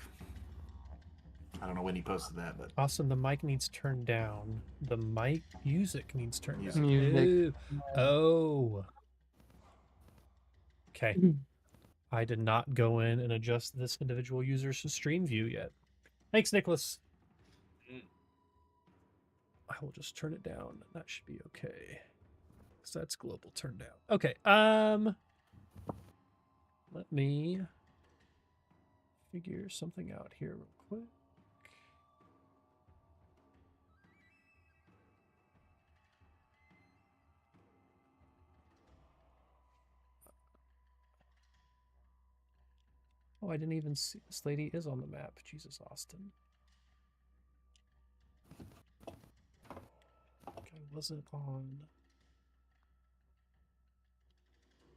I don't know when he posted that, but Awesome, the mic needs turned down. The mic music needs turned down. Music. Ooh. Oh. Okay. I did not go in and adjust this individual user's stream view yet. Thanks, Nicholas. Mm. I will just turn it down. That should be okay. So that's global turned down. Okay. Let me figure something out here real quick. Oh, I didn't even see this lady is on the map. Jesus, Austin. I wasn't on.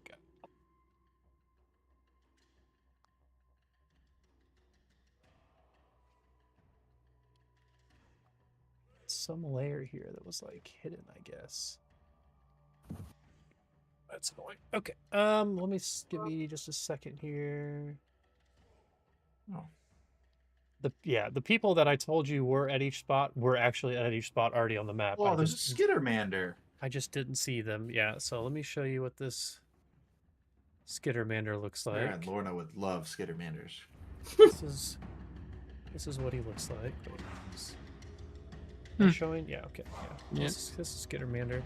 Okay. Some layer here that was like hidden, I guess. That's annoying. Okay. Let me give me just a second here. Oh. The people that I told you were at each spot were actually at each spot already on the map. Oh, there's a Skittermander. I just didn't see them. Yeah, so let me show you what this Skittermander looks Yeah, like. Lorna would love Skittermanders. This is what he looks like. Wait, am I showing? Yeah, okay. Yeah. Yeah. This is Skittermander.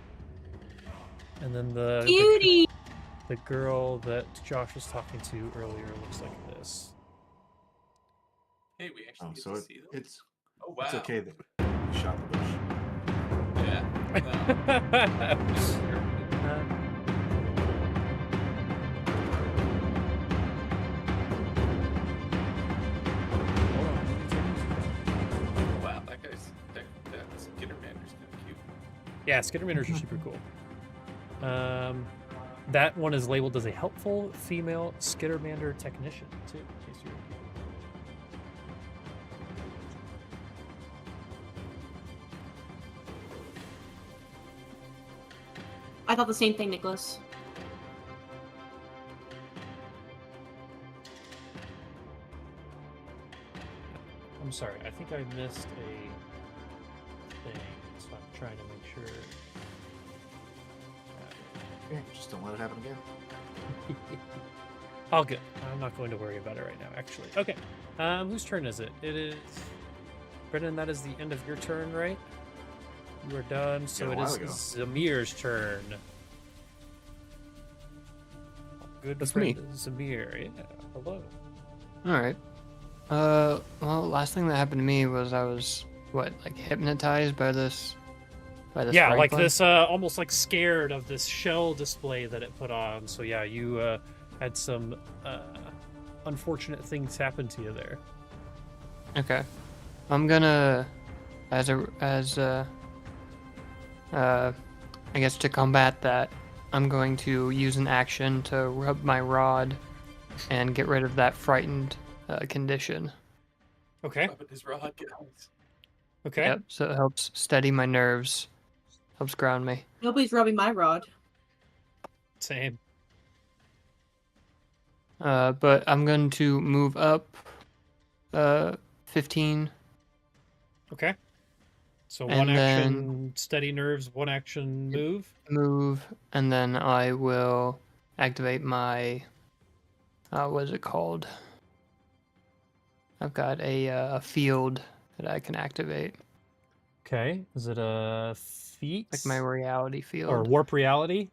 And then the Cutie. the girl that Josh was talking to earlier looks like this. Hey, we actually Oh, get so to see them. it's Oh wow. it's okay that you shot the bush. Yeah. Wow, that Skittermander's kind of cute. Yeah, Skittermanders are super cool. That one is labeled as a helpful female Skittermander technician, too. In case you're... I thought the same thing, Nicholas. I'm sorry, I think I missed a thing, so I'm trying to make sure. Yeah, just don't let it happen again. All good. I'm not going to worry about it right now, actually. Okay. Whose turn is it? It is... Brendan, that is the end of your turn, right? You are done, so Yeah, a it while is ago. Zamir's turn. Good That's friend me. Zamir. Yeah, hello. All right. Well, last thing that happened to me was I was like hypnotized by this Yeah, like Franklin? this, almost like scared of this shell display that it put on. So yeah, you had some unfortunate things happen to you there. Okay. I'm gonna, I guess to combat that, I'm going to use an action to rub my rod and get rid of that frightened condition. Okay. Rubbing his rod, guys. Okay. Yep. So it helps steady my nerves, helps ground me. Nobody's rubbing my rod. Same. But I'm going to move up 15. Okay. So And one then- action steady nerves, one action Yep. move. Move, and then I will activate my what is it called? I've got a field that I can activate, Okay. Is it a feat? like my reality field. or warp reality?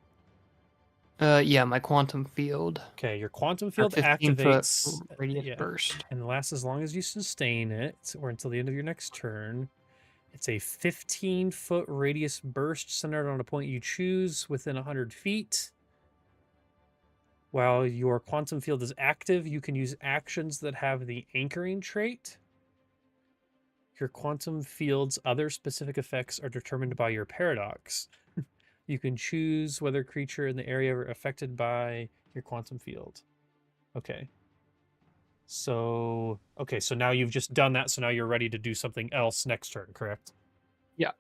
Yeah, my quantum field. Okay, your quantum A field 15-foot activates radius yeah, burst. and lasts as long as you sustain it, or until the end of your next turn. It's a 15-foot radius burst centered on a point you choose within 100 feet. While your quantum field is active, you can use actions that have the anchoring trait. Your quantum field's other specific effects are determined by your paradox. You can choose whether creature in the area are affected by your quantum field. Okay. So now you've just done that, so now you're ready to do something else next turn, correct? Yeah.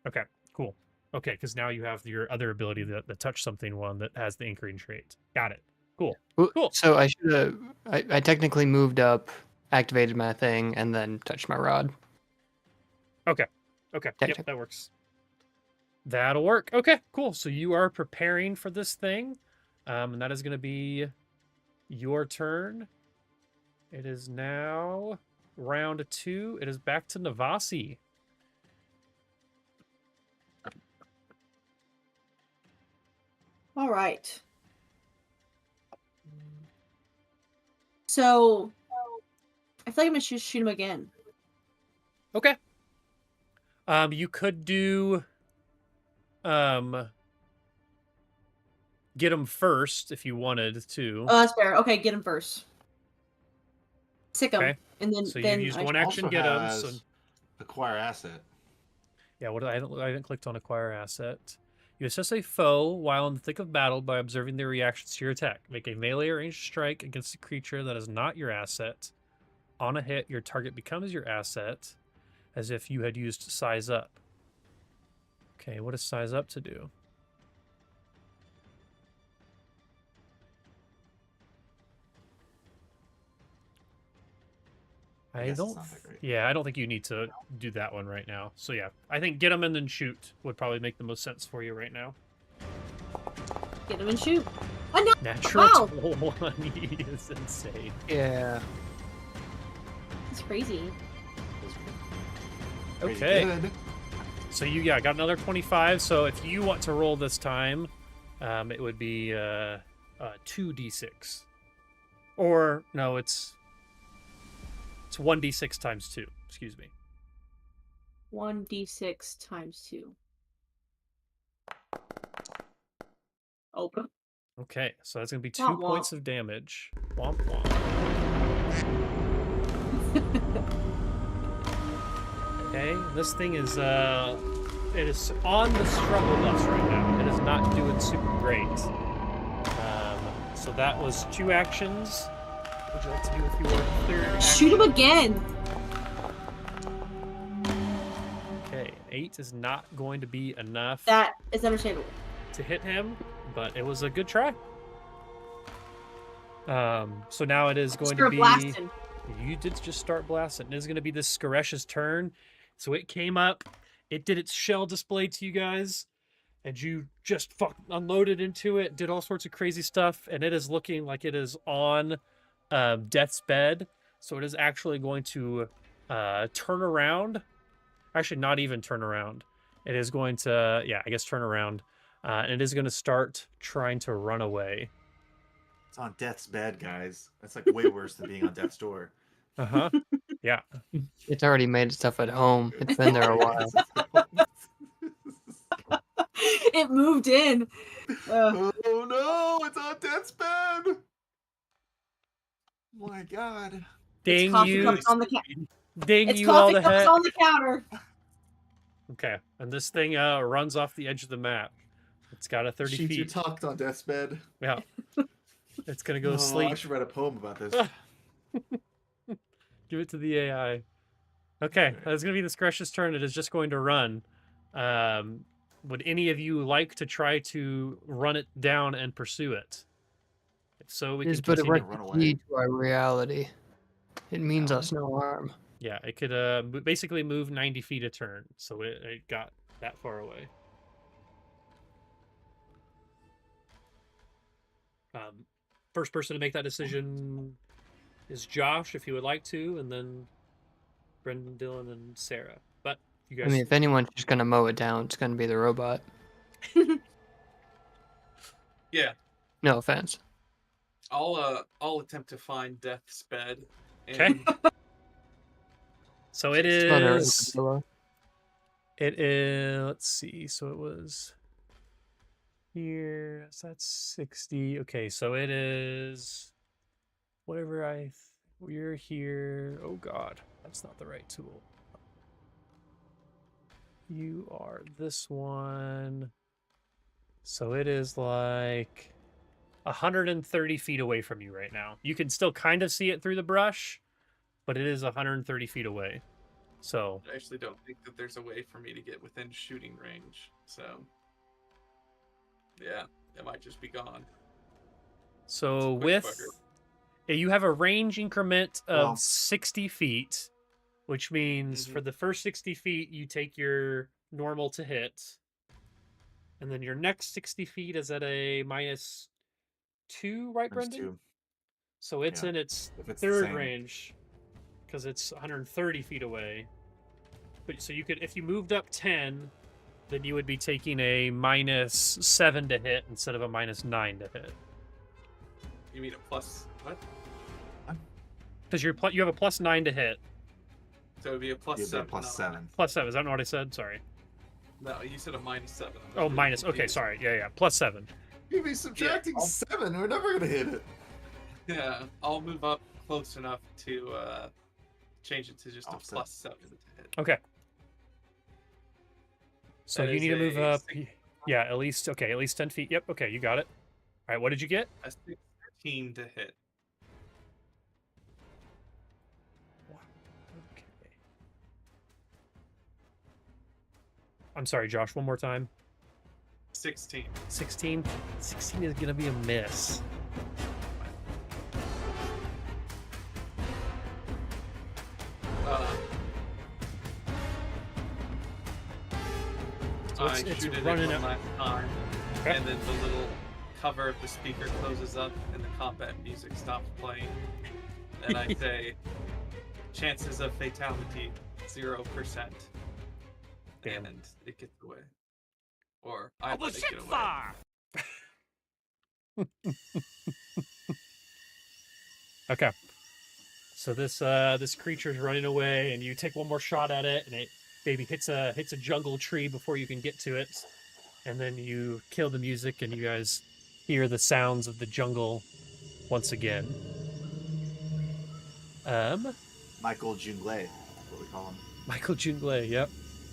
Okay, cool. Okay, because now you have your other ability, the touch something one that has the anchoring trait. Got it. Cool. Cool. So I should have. I technically moved up, activated my thing, and then touched my rod. Okay. Yep, Technic- that works. That'll work. Okay, cool. So you are preparing for this thing. And that is going to be your turn. It is now round 2. It is back to Navasi. All right. So I feel like I'm gonna shoot him again. Okay. You could do get him first if you wanted to. Oh, that's fair. Okay, get him first. Sick him, Okay. and then So you've used one action, Also get him. has So acquire asset. yeah, what I haven't clicked on acquire asset. You assess a foe while in the thick of battle by observing their reactions to your attack. Make a melee or ranged strike against a creature that is not your asset. On a hit, your target becomes your asset, as if you had used size up. Okay, what does size up to do? I guess it's not that great. Yeah, I don't think you need to do that one right now. So yeah, I think get him and then shoot would probably make the most sense for you right now. get him and shoot. Natural Wow. 20 is insane. Yeah. It's crazy. Pretty Okay. good. So you got another 25. So if you want to roll this time, it would be 2d6. Or no, it's 1d6 times 2. Excuse me. 1d6 times 2. Open. Okay, so that's gonna be 2 Womp womp. points of damage. Womp womp. Okay, this thing is it is on the struggle bus right now. It is not doing super great. So that was 2 actions. What would you like to do with your third action? Shoot him again. Okay, an 8 is not going to be enough That is understandable. to hit him, but it was a good try. So now it is going to Start be. blasting. You did just start blasting. It is going to be this Skaresh's turn. So it came up, it did its shell display to you guys, and you just unloaded into it, did all sorts of crazy stuff, and it is looking like it is on death's bed. So it is actually going to turn around. Actually, not even turn around. It is going to, yeah, I guess turn around. And it is going to start trying to run away. It's on death's bed, guys. That's like way worse than being on death's door. Uh-huh. Yeah. It's already made stuff at home. It's been there a while. It moved in. Oh no! It's on death's bed. My God. Ding It's coffee you. cups on the Ding It's you all coffee the cups heck. on the counter. Okay. And this thing runs off the edge of the map. It's got a 30 Sheets are feet. tucked on death's bed. Yeah. It's going to go Oh, sleep. I should write a poem about this. Give it to the AI. Okay, that's going to be the Skresh's turn. It is just going to run. Would any of you like to try to run it down and pursue it? If so, we It is can but a continue. run away. refugee to our reality. It means us no harm. Yeah, it could basically move 90 feet a turn, so it got that far away. First person to make that decision is Josh, if you would like to, and then Brendan, Dylan, and Sarah. But you guys, I mean, if anyone's just gonna mow it down, it's gonna be the robot. Yeah, No offense. I'll attempt to find Death's bed. Okay. And so it It's not a is. robot. It is. Let's see. So it was here. So that's 60. Okay, so it is. Whatever we're here. Oh God, that's not the right tool. You are this one. So it is like 130 feet away from you right now. You can still kind of see it through the brush, but it is 130 feet away. So I actually don't think that there's a way for me to get within shooting range. So, yeah, it might just be gone. So Quick with you have a range increment of Well. 60 feet, which means for the first 60 feet you take your normal to hit, and then your next 60 feet is at a -2, right, There's Brendan? 2. So it's Yeah, in its if it's the third same. range because it's 130 feet away. But so you could, if you moved up 10, then you would be taking a -7 to hit instead of a -9 to hit. You mean a plus what? Because you have a +9 to hit. So it'd be a plus You'd be 7. plus not a 7. +7. Is that not what I said? Sorry. No, you said a -7. I was Oh, really minus. Okay, confused. sorry. Yeah, +7. You'd be subtracting I'll- 7. We're never gonna hit it. Yeah, I'll move up close enough to change it to just Offset. a +7 to hit. Okay. So That you is need to move a up. 16. Yeah, at least 10 feet. Yep. Okay, you got it. All right. What did you get? A 16 to hit. Okay. I'm sorry, Josh. One more time. 16. 16. 16 is gonna be a miss. So I it's shoot it running one out. last time, Okay. and then the little cover of the speaker closes up, and the combat music stops playing. And I say, chances of fatality 0%, Damn. and it gets away, or I let it get away. Okay. So this creature's running away, and you take one more shot at it, and it maybe hits a jungle tree before you can get to it, and then you kill the music, and you guys hear the sounds of the jungle once again. Michael Jungle, what we call him. Michael Jungle, yep,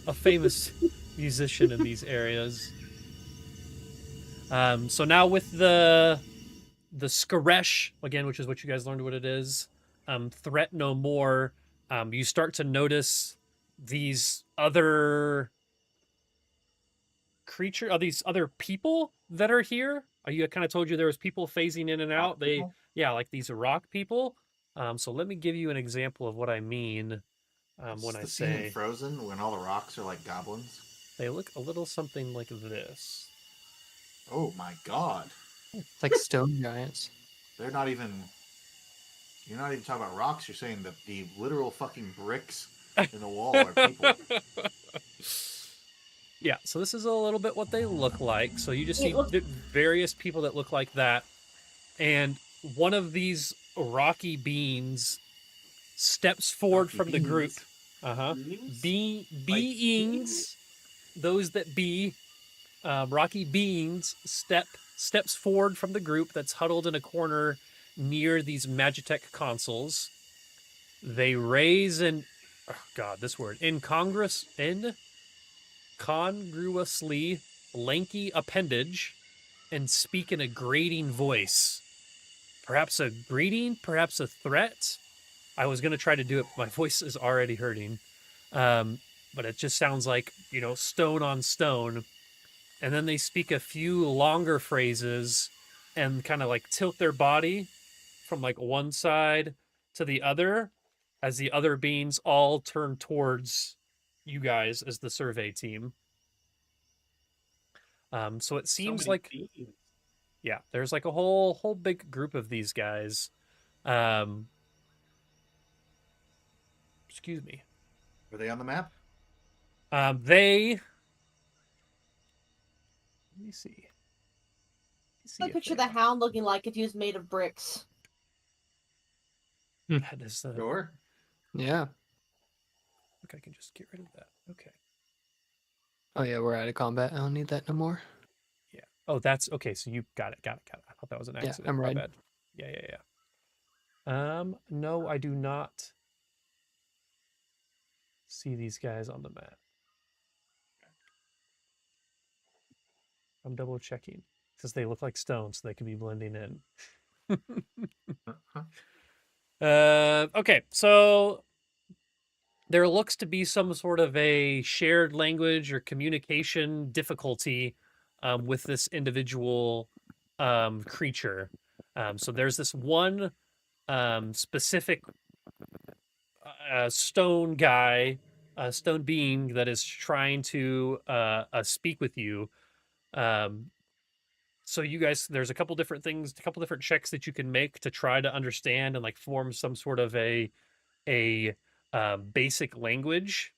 a famous musician in these areas. So now with the Skaresh again, which is what you guys learned what it is. Threat no more. You start to notice these other these other people that are here. You kind of told you there was people phasing in and out. People? Like these rock people. So let me give you an example of what I mean when I the scene in say Frozen when all the rocks are like goblins. they look a little something like this. Oh my god. It's like stone giants. They're not even. You're not even talking about rocks. You're saying that the literal fucking bricks in the wall are people. Yeah, so this is a little bit what they look like. So you just see It looks- various people that look like that. And one of these rocky beings steps forward Rocky from the group. beings? Uh-huh. Beings? Beings, those that be, rocky beings steps forward from the group that's huddled in a corner near these Magitech consoles. They raise an, oh god, this word, incongruously lanky appendage and speak in a grating voice. Perhaps a greeting, perhaps a threat. I was going to try to do it, but my voice is already hurting. But it just sounds like, stone on stone. And then they speak a few longer phrases and kind of like tilt their body from like one side to the other as the other beings all turn towards you guys as the survey team. So it seems So many like beings. yeah, there's like a whole big group of these guys. Excuse me. Are they on the map? They. Let me see. I picture the hound looking like if he was made of bricks. That is the. Sure. Yeah. Look, I can just get rid of that. Okay. Oh yeah, we're out of combat. I don't need that no more. Yeah. Oh, that's okay. So you got it. I thought that was an Yeah, accident. I'm My red. bad. Yeah. No, I do not see these guys on the map. I'm double checking because they look like stones, so they can be blending in. Okay, so there looks to be some sort of a shared language or communication difficulty with this individual creature. So there's this one specific stone guy, stone being that is trying to speak with you. So you guys, there's a couple different things, a couple different checks that you can make to try to understand and like form some sort of a basic language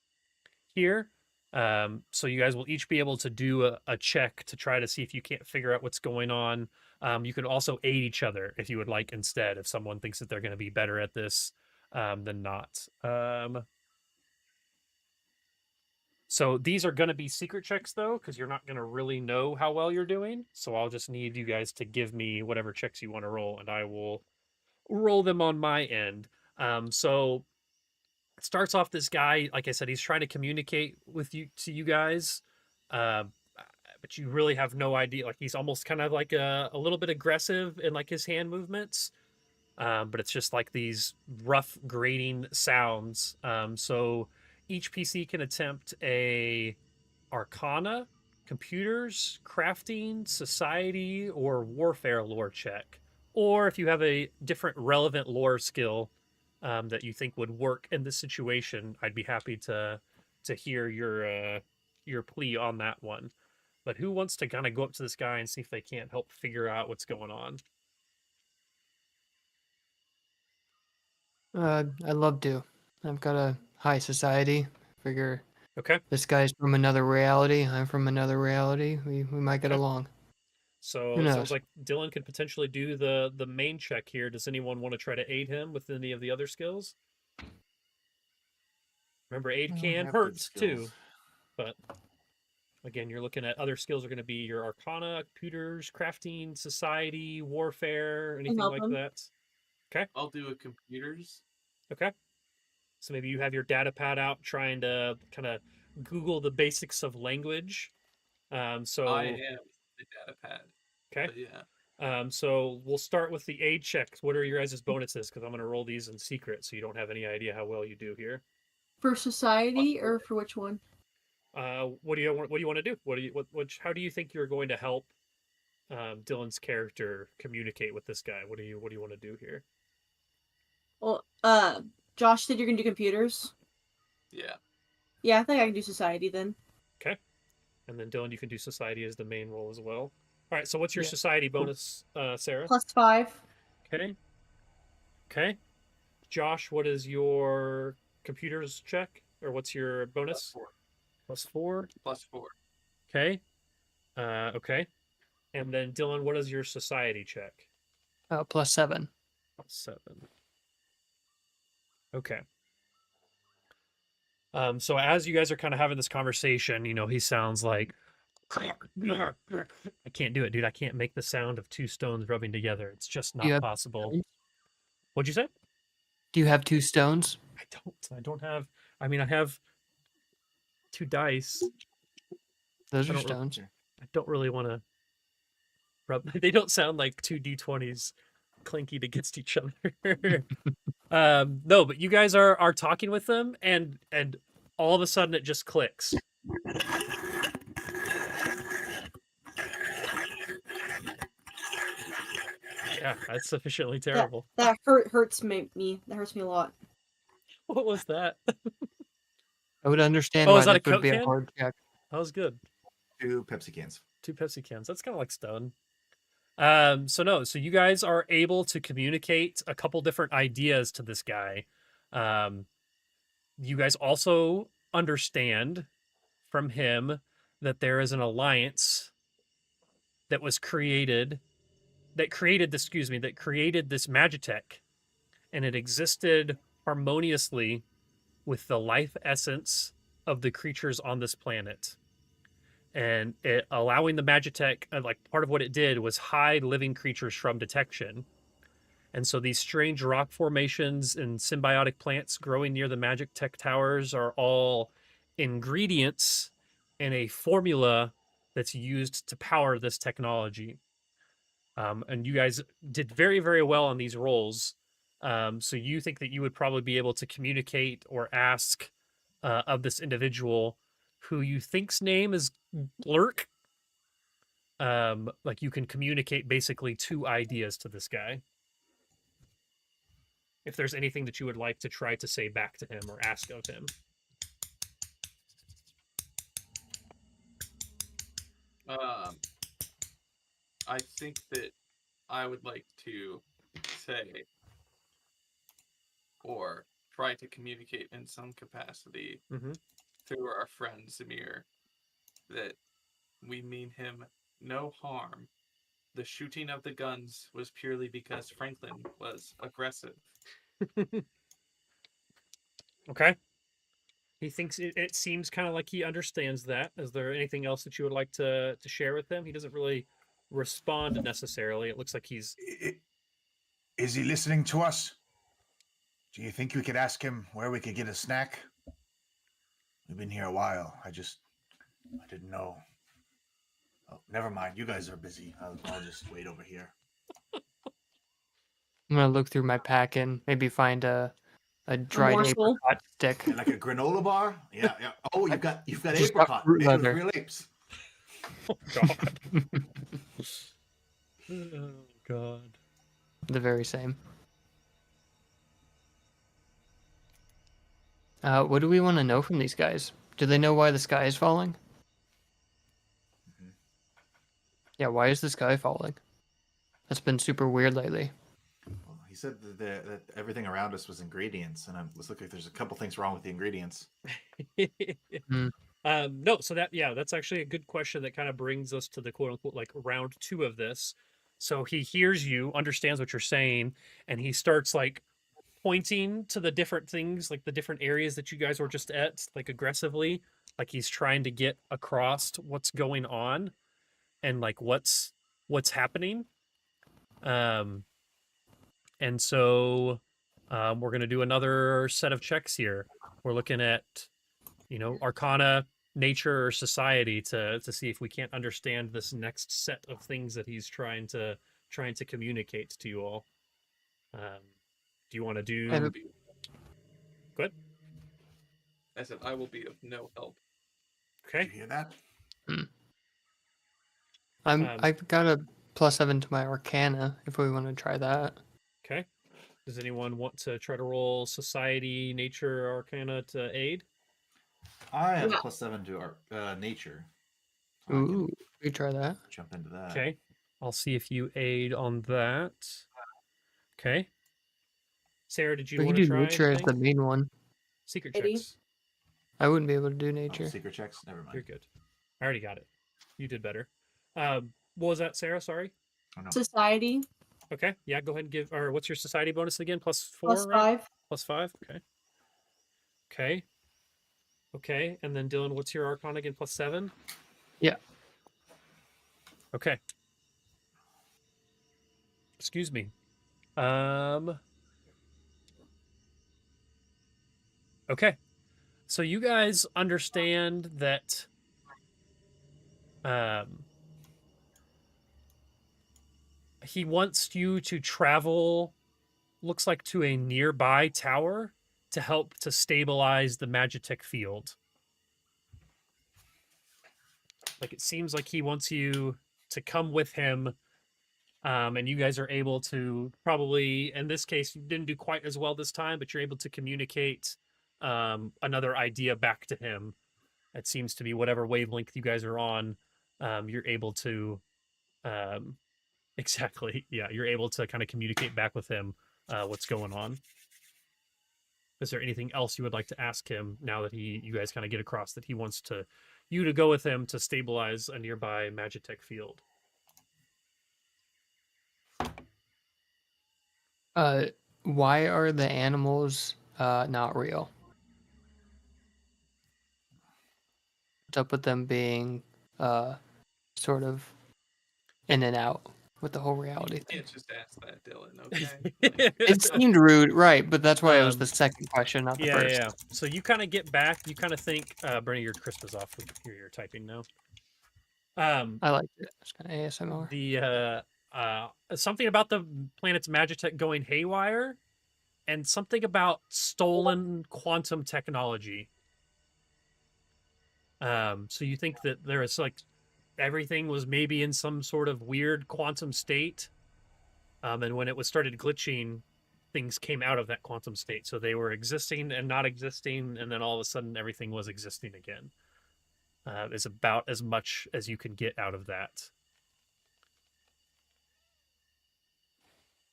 here. So you guys will each be able to do a check to try to see if you can't figure out what's going on. You can also aid each other if you would like instead, if someone thinks that they're going to be better at this than not. So these are going to be secret checks though, because you're not going to really know how well you're doing. So I'll just need you guys to give me whatever checks you want to roll, and I will roll them on my end. So it starts off this guy, like I said, he's trying to communicate with you to you guys, uh, but you really have no idea. Like he's almost kind of like a little bit aggressive in like his hand movements, but it's just like these rough grating sounds. So each PC can attempt a Arcana, Computers, Crafting, Society, or Warfare lore check. Or if you have a different relevant lore skill that you think would work in this situation, I'd be happy to hear your plea on that one. But who wants to kind of go up to this guy and see if they can't help figure out what's going on? I'd love to. I've got a high society. Figure Okay. this guy's from another reality. I'm from another reality. We might get Okay. along. So Who it knows? sounds like Dylan could potentially do the main check here. Does anyone want to try to aid him with any of the other skills? Remember, aid I can have good hurt too, skills. but again, you're looking at other skills are going to be your Arcana, Computers, Crafting, Society, Warfare, anything help like him. that. Okay. I'll do a computers. Okay. So maybe you have your data pad out trying to kind of Google the basics of language. So I am the data pad. okay. But yeah. So we'll start with the aid checks. What are your guys' bonuses? Because I'm going to roll these in secret, so you don't have any idea how well you do here. For society or for which one? What do you want? What do you want to do? How do you think you're going to help Dylan's character communicate with this guy? What do you want to do here? Well, Josh said you're gonna do computers. Yeah. Yeah, I think I can do society then. Okay. And then Dylan, you can do society as the main role as well. All right. So what's your Yeah. society bonus, Sarah? +5. Okay. Okay. Josh, what is your computers check, or what's your bonus? +4. +4. Okay. Okay. And then Dylan, what is your society check? +7. +7. Okay. So as you guys are kind of having this conversation, he sounds like I can't do it, dude. I can't make the sound of two stones rubbing together. It's just Do you not have possible. stones? What'd you say? Do you have 2 stones? I don't have. I mean, I have 2 dice. Those I are don't re- stones. I don't really want to rub. They don't sound like 2 d20s clinking against each other. No, but you guys are talking with them, and all of a sudden it just clicks. Yeah, that's sufficiently terrible. That hurts me. That hurts me a lot. What was that? I would understand Oh, why is that a this would Coke be a can? hard check. That was good. 2 Pepsi cans. 2 Pepsi cans. That's kind of like stone. So you guys are able to communicate a couple different ideas to this guy. You guys also understand from him that there is an alliance that was created that created this magitech, and it existed harmoniously with the life essence of the creatures on this planet. And it allowing the magitech, like part of what it did was hide living creatures from detection. And so these strange rock formations and symbiotic plants growing near the magic tech towers are all ingredients in a formula that's used to power this technology. And you guys did very, very well on these rolls. So you think that you would probably be able to communicate or ask of this individual who you think's name is Glurk. Like you can communicate basically 2 ideas to this guy. If there's anything that you would like to try to say back to him or ask of him. I think that I would like to say or try to communicate in some capacity Mhm. through our friend Zamir that we mean him no harm. The shooting of the guns was purely because Franklin was aggressive. Okay. He thinks it seems kind of like he understands that. Is there anything else that you would like to share with him? He doesn't really respond necessarily. It looks like he's Is he listening to us? Do you think we could ask him where we could get a snack? We've been here a while. I didn't know. Oh, never mind. You guys are busy. I'll just wait over here. I'm gonna look through my pack and maybe find a dried morsel. apricot stick. And like a granola bar? Yeah, yeah. Oh, you've got just got apricot fruit made with leather. real apes. oh god. Oh god. The very same. What do we want to know from these guys? Do they know why the sky is falling? Mhm. Yeah, why is the sky falling? That's been super weird lately. Well, he said that everything around us was ingredients, and I was looking. There's a couple things wrong with the ingredients. No, so that's actually a good question that kind of brings us to the quote unquote like round 2 of this. So he hears you, understands what you're saying, and he starts like pointing to the different things, like the different areas that you guys were just at, like aggressively, like he's trying to get across what's going on and like what's happening. Um, and so we're gonna do another set of checks here. We're looking at Arcana, nature, or society to see if we can't understand this next set of things that he's trying to communicate to you all. Do you want to do? And- Good. I said I will be of no help. Did Okay. you hear that? I've got a +7 to my Arcana if we want to try that. Okay. Does anyone want to try to roll society, nature, or arcana to aid? I have Yeah. a +7 to our nature. So I can Ooh, we try that. jump into that. Okay. I'll see if you aid on that. Okay. Sarah, did you We want can to do try nature as the anything? main one. Secret Maybe. checks. I wouldn't be able to do Oh, nature. secret checks. Never mind. You're good. I already got it. You did better. What was that, Sarah? Sorry. Oh, no. Society Okay. Yeah, go ahead and give. Or what's your society bonus again? +4, plus right? 5. +5. Okay. Okay. Okay. And then Dylan, what's your arcana again? +7. Yeah. Okay. Excuse me. Okay. So you guys understand that he wants you to travel, looks like to a nearby tower to help to stabilize the Magitek field. Like it seems like he wants you to come with him, and you guys are able to probably, in this case, you didn't do quite as well this time, but you're able to communicate another idea back to him. It seems to be whatever wavelength you guys are on, you're able to exactly, yeah, you're able to kind of communicate back with him what's going on. Is there anything else you would like to ask him now that you guys kind of get across that he wants you to go with him to stabilize a nearby Magitek field? Why are the animals not real? What's up with them being sort of in and out with the whole reality You thing? can't just ask that, Dylan. Okay. It seemed rude, right? But that's why it was the second question, not the yeah, first. yeah. So you kind of get back. You kind of think, Bernie, your crisp is off. You're typing now. I liked it. It's kind of ASMR. The something about the planet's Magitech going haywire, and something about stolen quantum technology. So you think that there is like everything was maybe in some sort of weird quantum state, and when it was started glitching, things came out of that quantum state. So they were existing and not existing, and then all of a sudden everything was existing again. Is about as much as you can get out of that.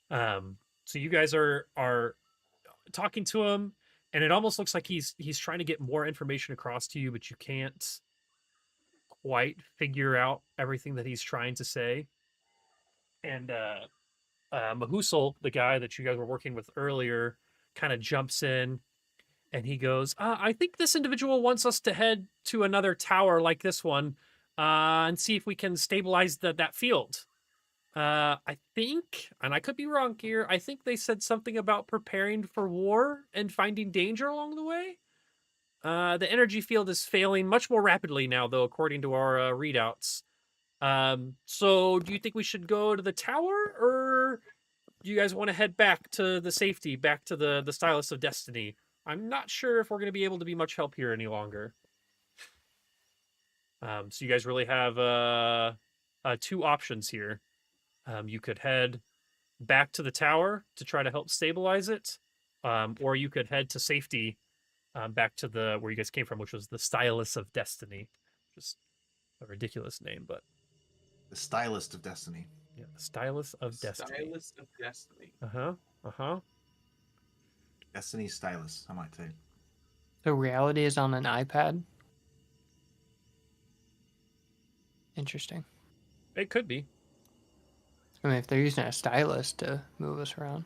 So you guys are talking to him, and it almost looks like he's trying to get more information across to you, but you can't quite figure out everything that he's trying to say. And Mahusal, the guy that you guys were working with earlier, kind of jumps in and he goes, I think this individual wants us to head to another tower like this one and see if we can stabilize that field. I think, and I could be wrong here, I think they said something about preparing for war and finding danger along the way. The energy field is failing much more rapidly now, though, according to our readouts. So do you think we should go to the tower, or do you guys want to head back to the safety, back to the Stylus of Destiny? I'm not sure if we're going to be able to be much help here any longer. So you guys really have two options here. You could head back to the tower to try to help stabilize it, or you could head to safety, back to the where you guys came from, which was the Stylus of Destiny. Just a ridiculous name, but The Stylist of Destiny. yeah, the Stylus of Destiny. Stylus of Destiny. Destiny Stylus, I might say. So reality is on an iPad. Interesting. It could be. I mean, if they're using a stylus to move us around.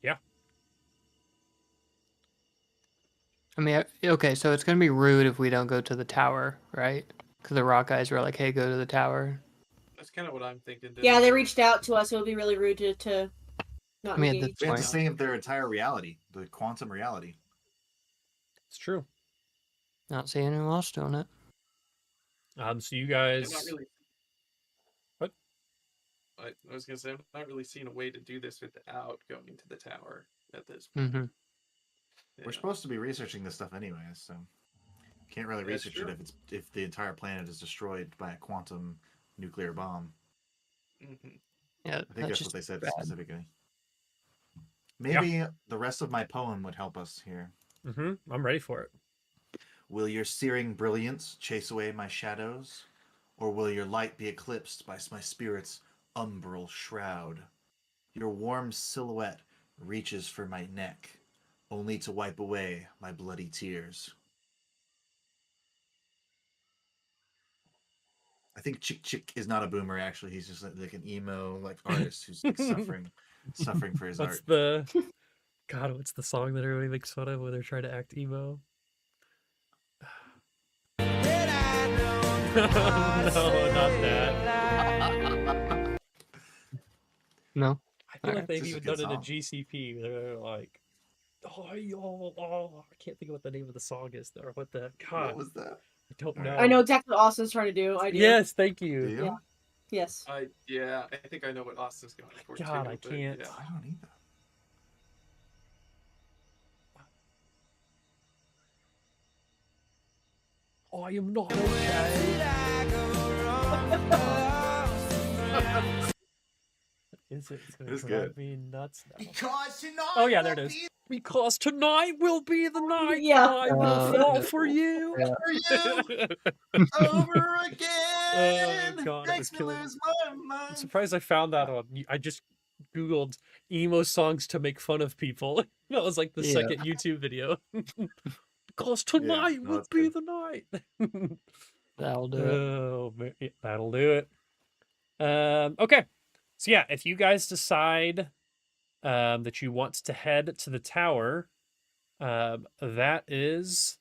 Yeah. I mean, okay, so it's going to be rude if we don't go to the tower, right? Because the rock guys were like, hey, go to the tower. That's kind of what I'm thinking. Yeah, they reached out to us. It would be really rude to not I mean, at engage. this They have to point, save their entire reality, the quantum reality. It's true. not seeing anyone else doing it. So you I'm guys. not really. What? I was gonna say I'm not really seeing a way to do this without going to the tower at this point. Mm-hmm. Yeah. We're supposed to be researching this stuff anyways, so can't really That's research true. it if the entire planet is destroyed by a quantum nuclear bomb. Mhm. Yeah, I think that's just what they said bad. specifically. Maybe the rest of my poem would help us here. I'm ready for it. Will your searing brilliance chase away my shadows? Or will your light be eclipsed by my spirit's umbral shroud? Your warm silhouette reaches for my neck, only to wipe away my bloody tears. I think Chick Chick is not a boomer, actually. He's just like an emo artist who's like, suffering for his What's art. the God? What's the song that everybody makes fun of when they're trying to act emo? No, not that. No? I feel like Alright. they've This is a even good done it in song. GCP. They're like, I can't think of what the name of the song is, or what the God. What was that? I don't Alright. know. I know exactly what Austin's trying to do. I do. Yes, thank Do you. you? Yeah. Yes. I think I know what Austin's going for God, too. I but can't. Yeah. I don't either. I am not okay. Is it? It's gonna It's drive good. me nuts now. Because tonight Oh yeah, there it will is. be Because tonight will be the night Yeah. I will fall for you. Yeah. for you over again. Oh, God, it was Makes me killing me. lose my I'm mind. surprised I found that on. I just Googled emo songs to make fun of people. That was like the Yeah. second YouTube video. Because tonight no, will it's be good. the night. That'll do it. Oh, man, yeah, that'll do it. Okay. So yeah, if you guys decide that you want to head to the tower, that is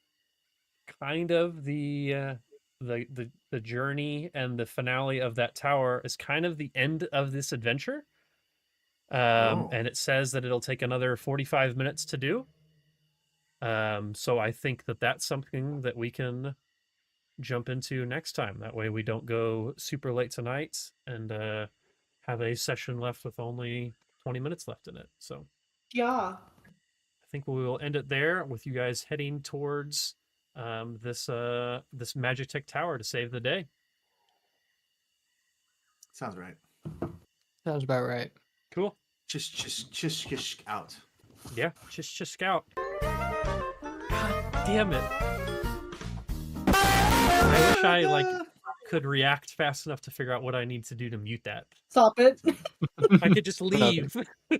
kind of the journey, and the finale of that tower is kind of the end of this adventure. And it says that it'll take another 45 minutes to do. So I think that that's something that we can jump into next time. That way we don't go super late tonight and have a session left with only 20 minutes left in it. So Yeah. I think we will end it there with you guys heading towards this Magitech tower to save the day. Sounds right. Sounds about right. Cool. Just out. Yeah, just scout. God damn it. I wish I could react fast enough to figure out what I need to do to mute that. Stop it. I could just Nothing. leave,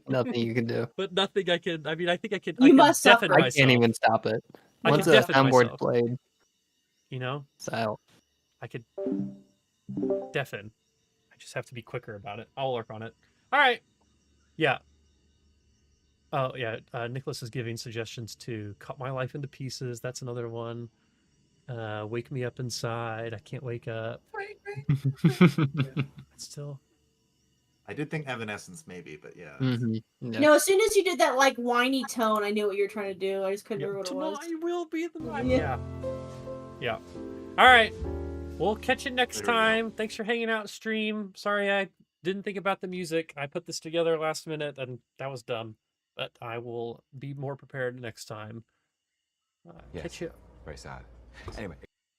Nothing you can do. but nothing I can. I mean, I think I can. You I can must deafen suffer. I myself. can't even stop it. I Once can the deafen soundboard's myself. played, You know, it's out. I could deafen. I just have to be quicker about it. I'll work on it. All right. Yeah. Oh yeah. Nicholas is giving suggestions to cut my life into pieces. That's another one. Wake me up inside. I can't wake up. Still. I did think Evanescence maybe, but yeah. Yeah. No, as soon as you did that like whiny tone, I knew what you were trying to do. I just couldn't Yeah, remember what it was. tonight will be the night. Yeah. Yeah. All right. We'll catch you next There we go. time. Thanks for hanging out stream. Sorry I didn't think about the music. I put this together last minute and that was dumb. But I will be more prepared next time. Yes. Catch you. Very sad. Anyway.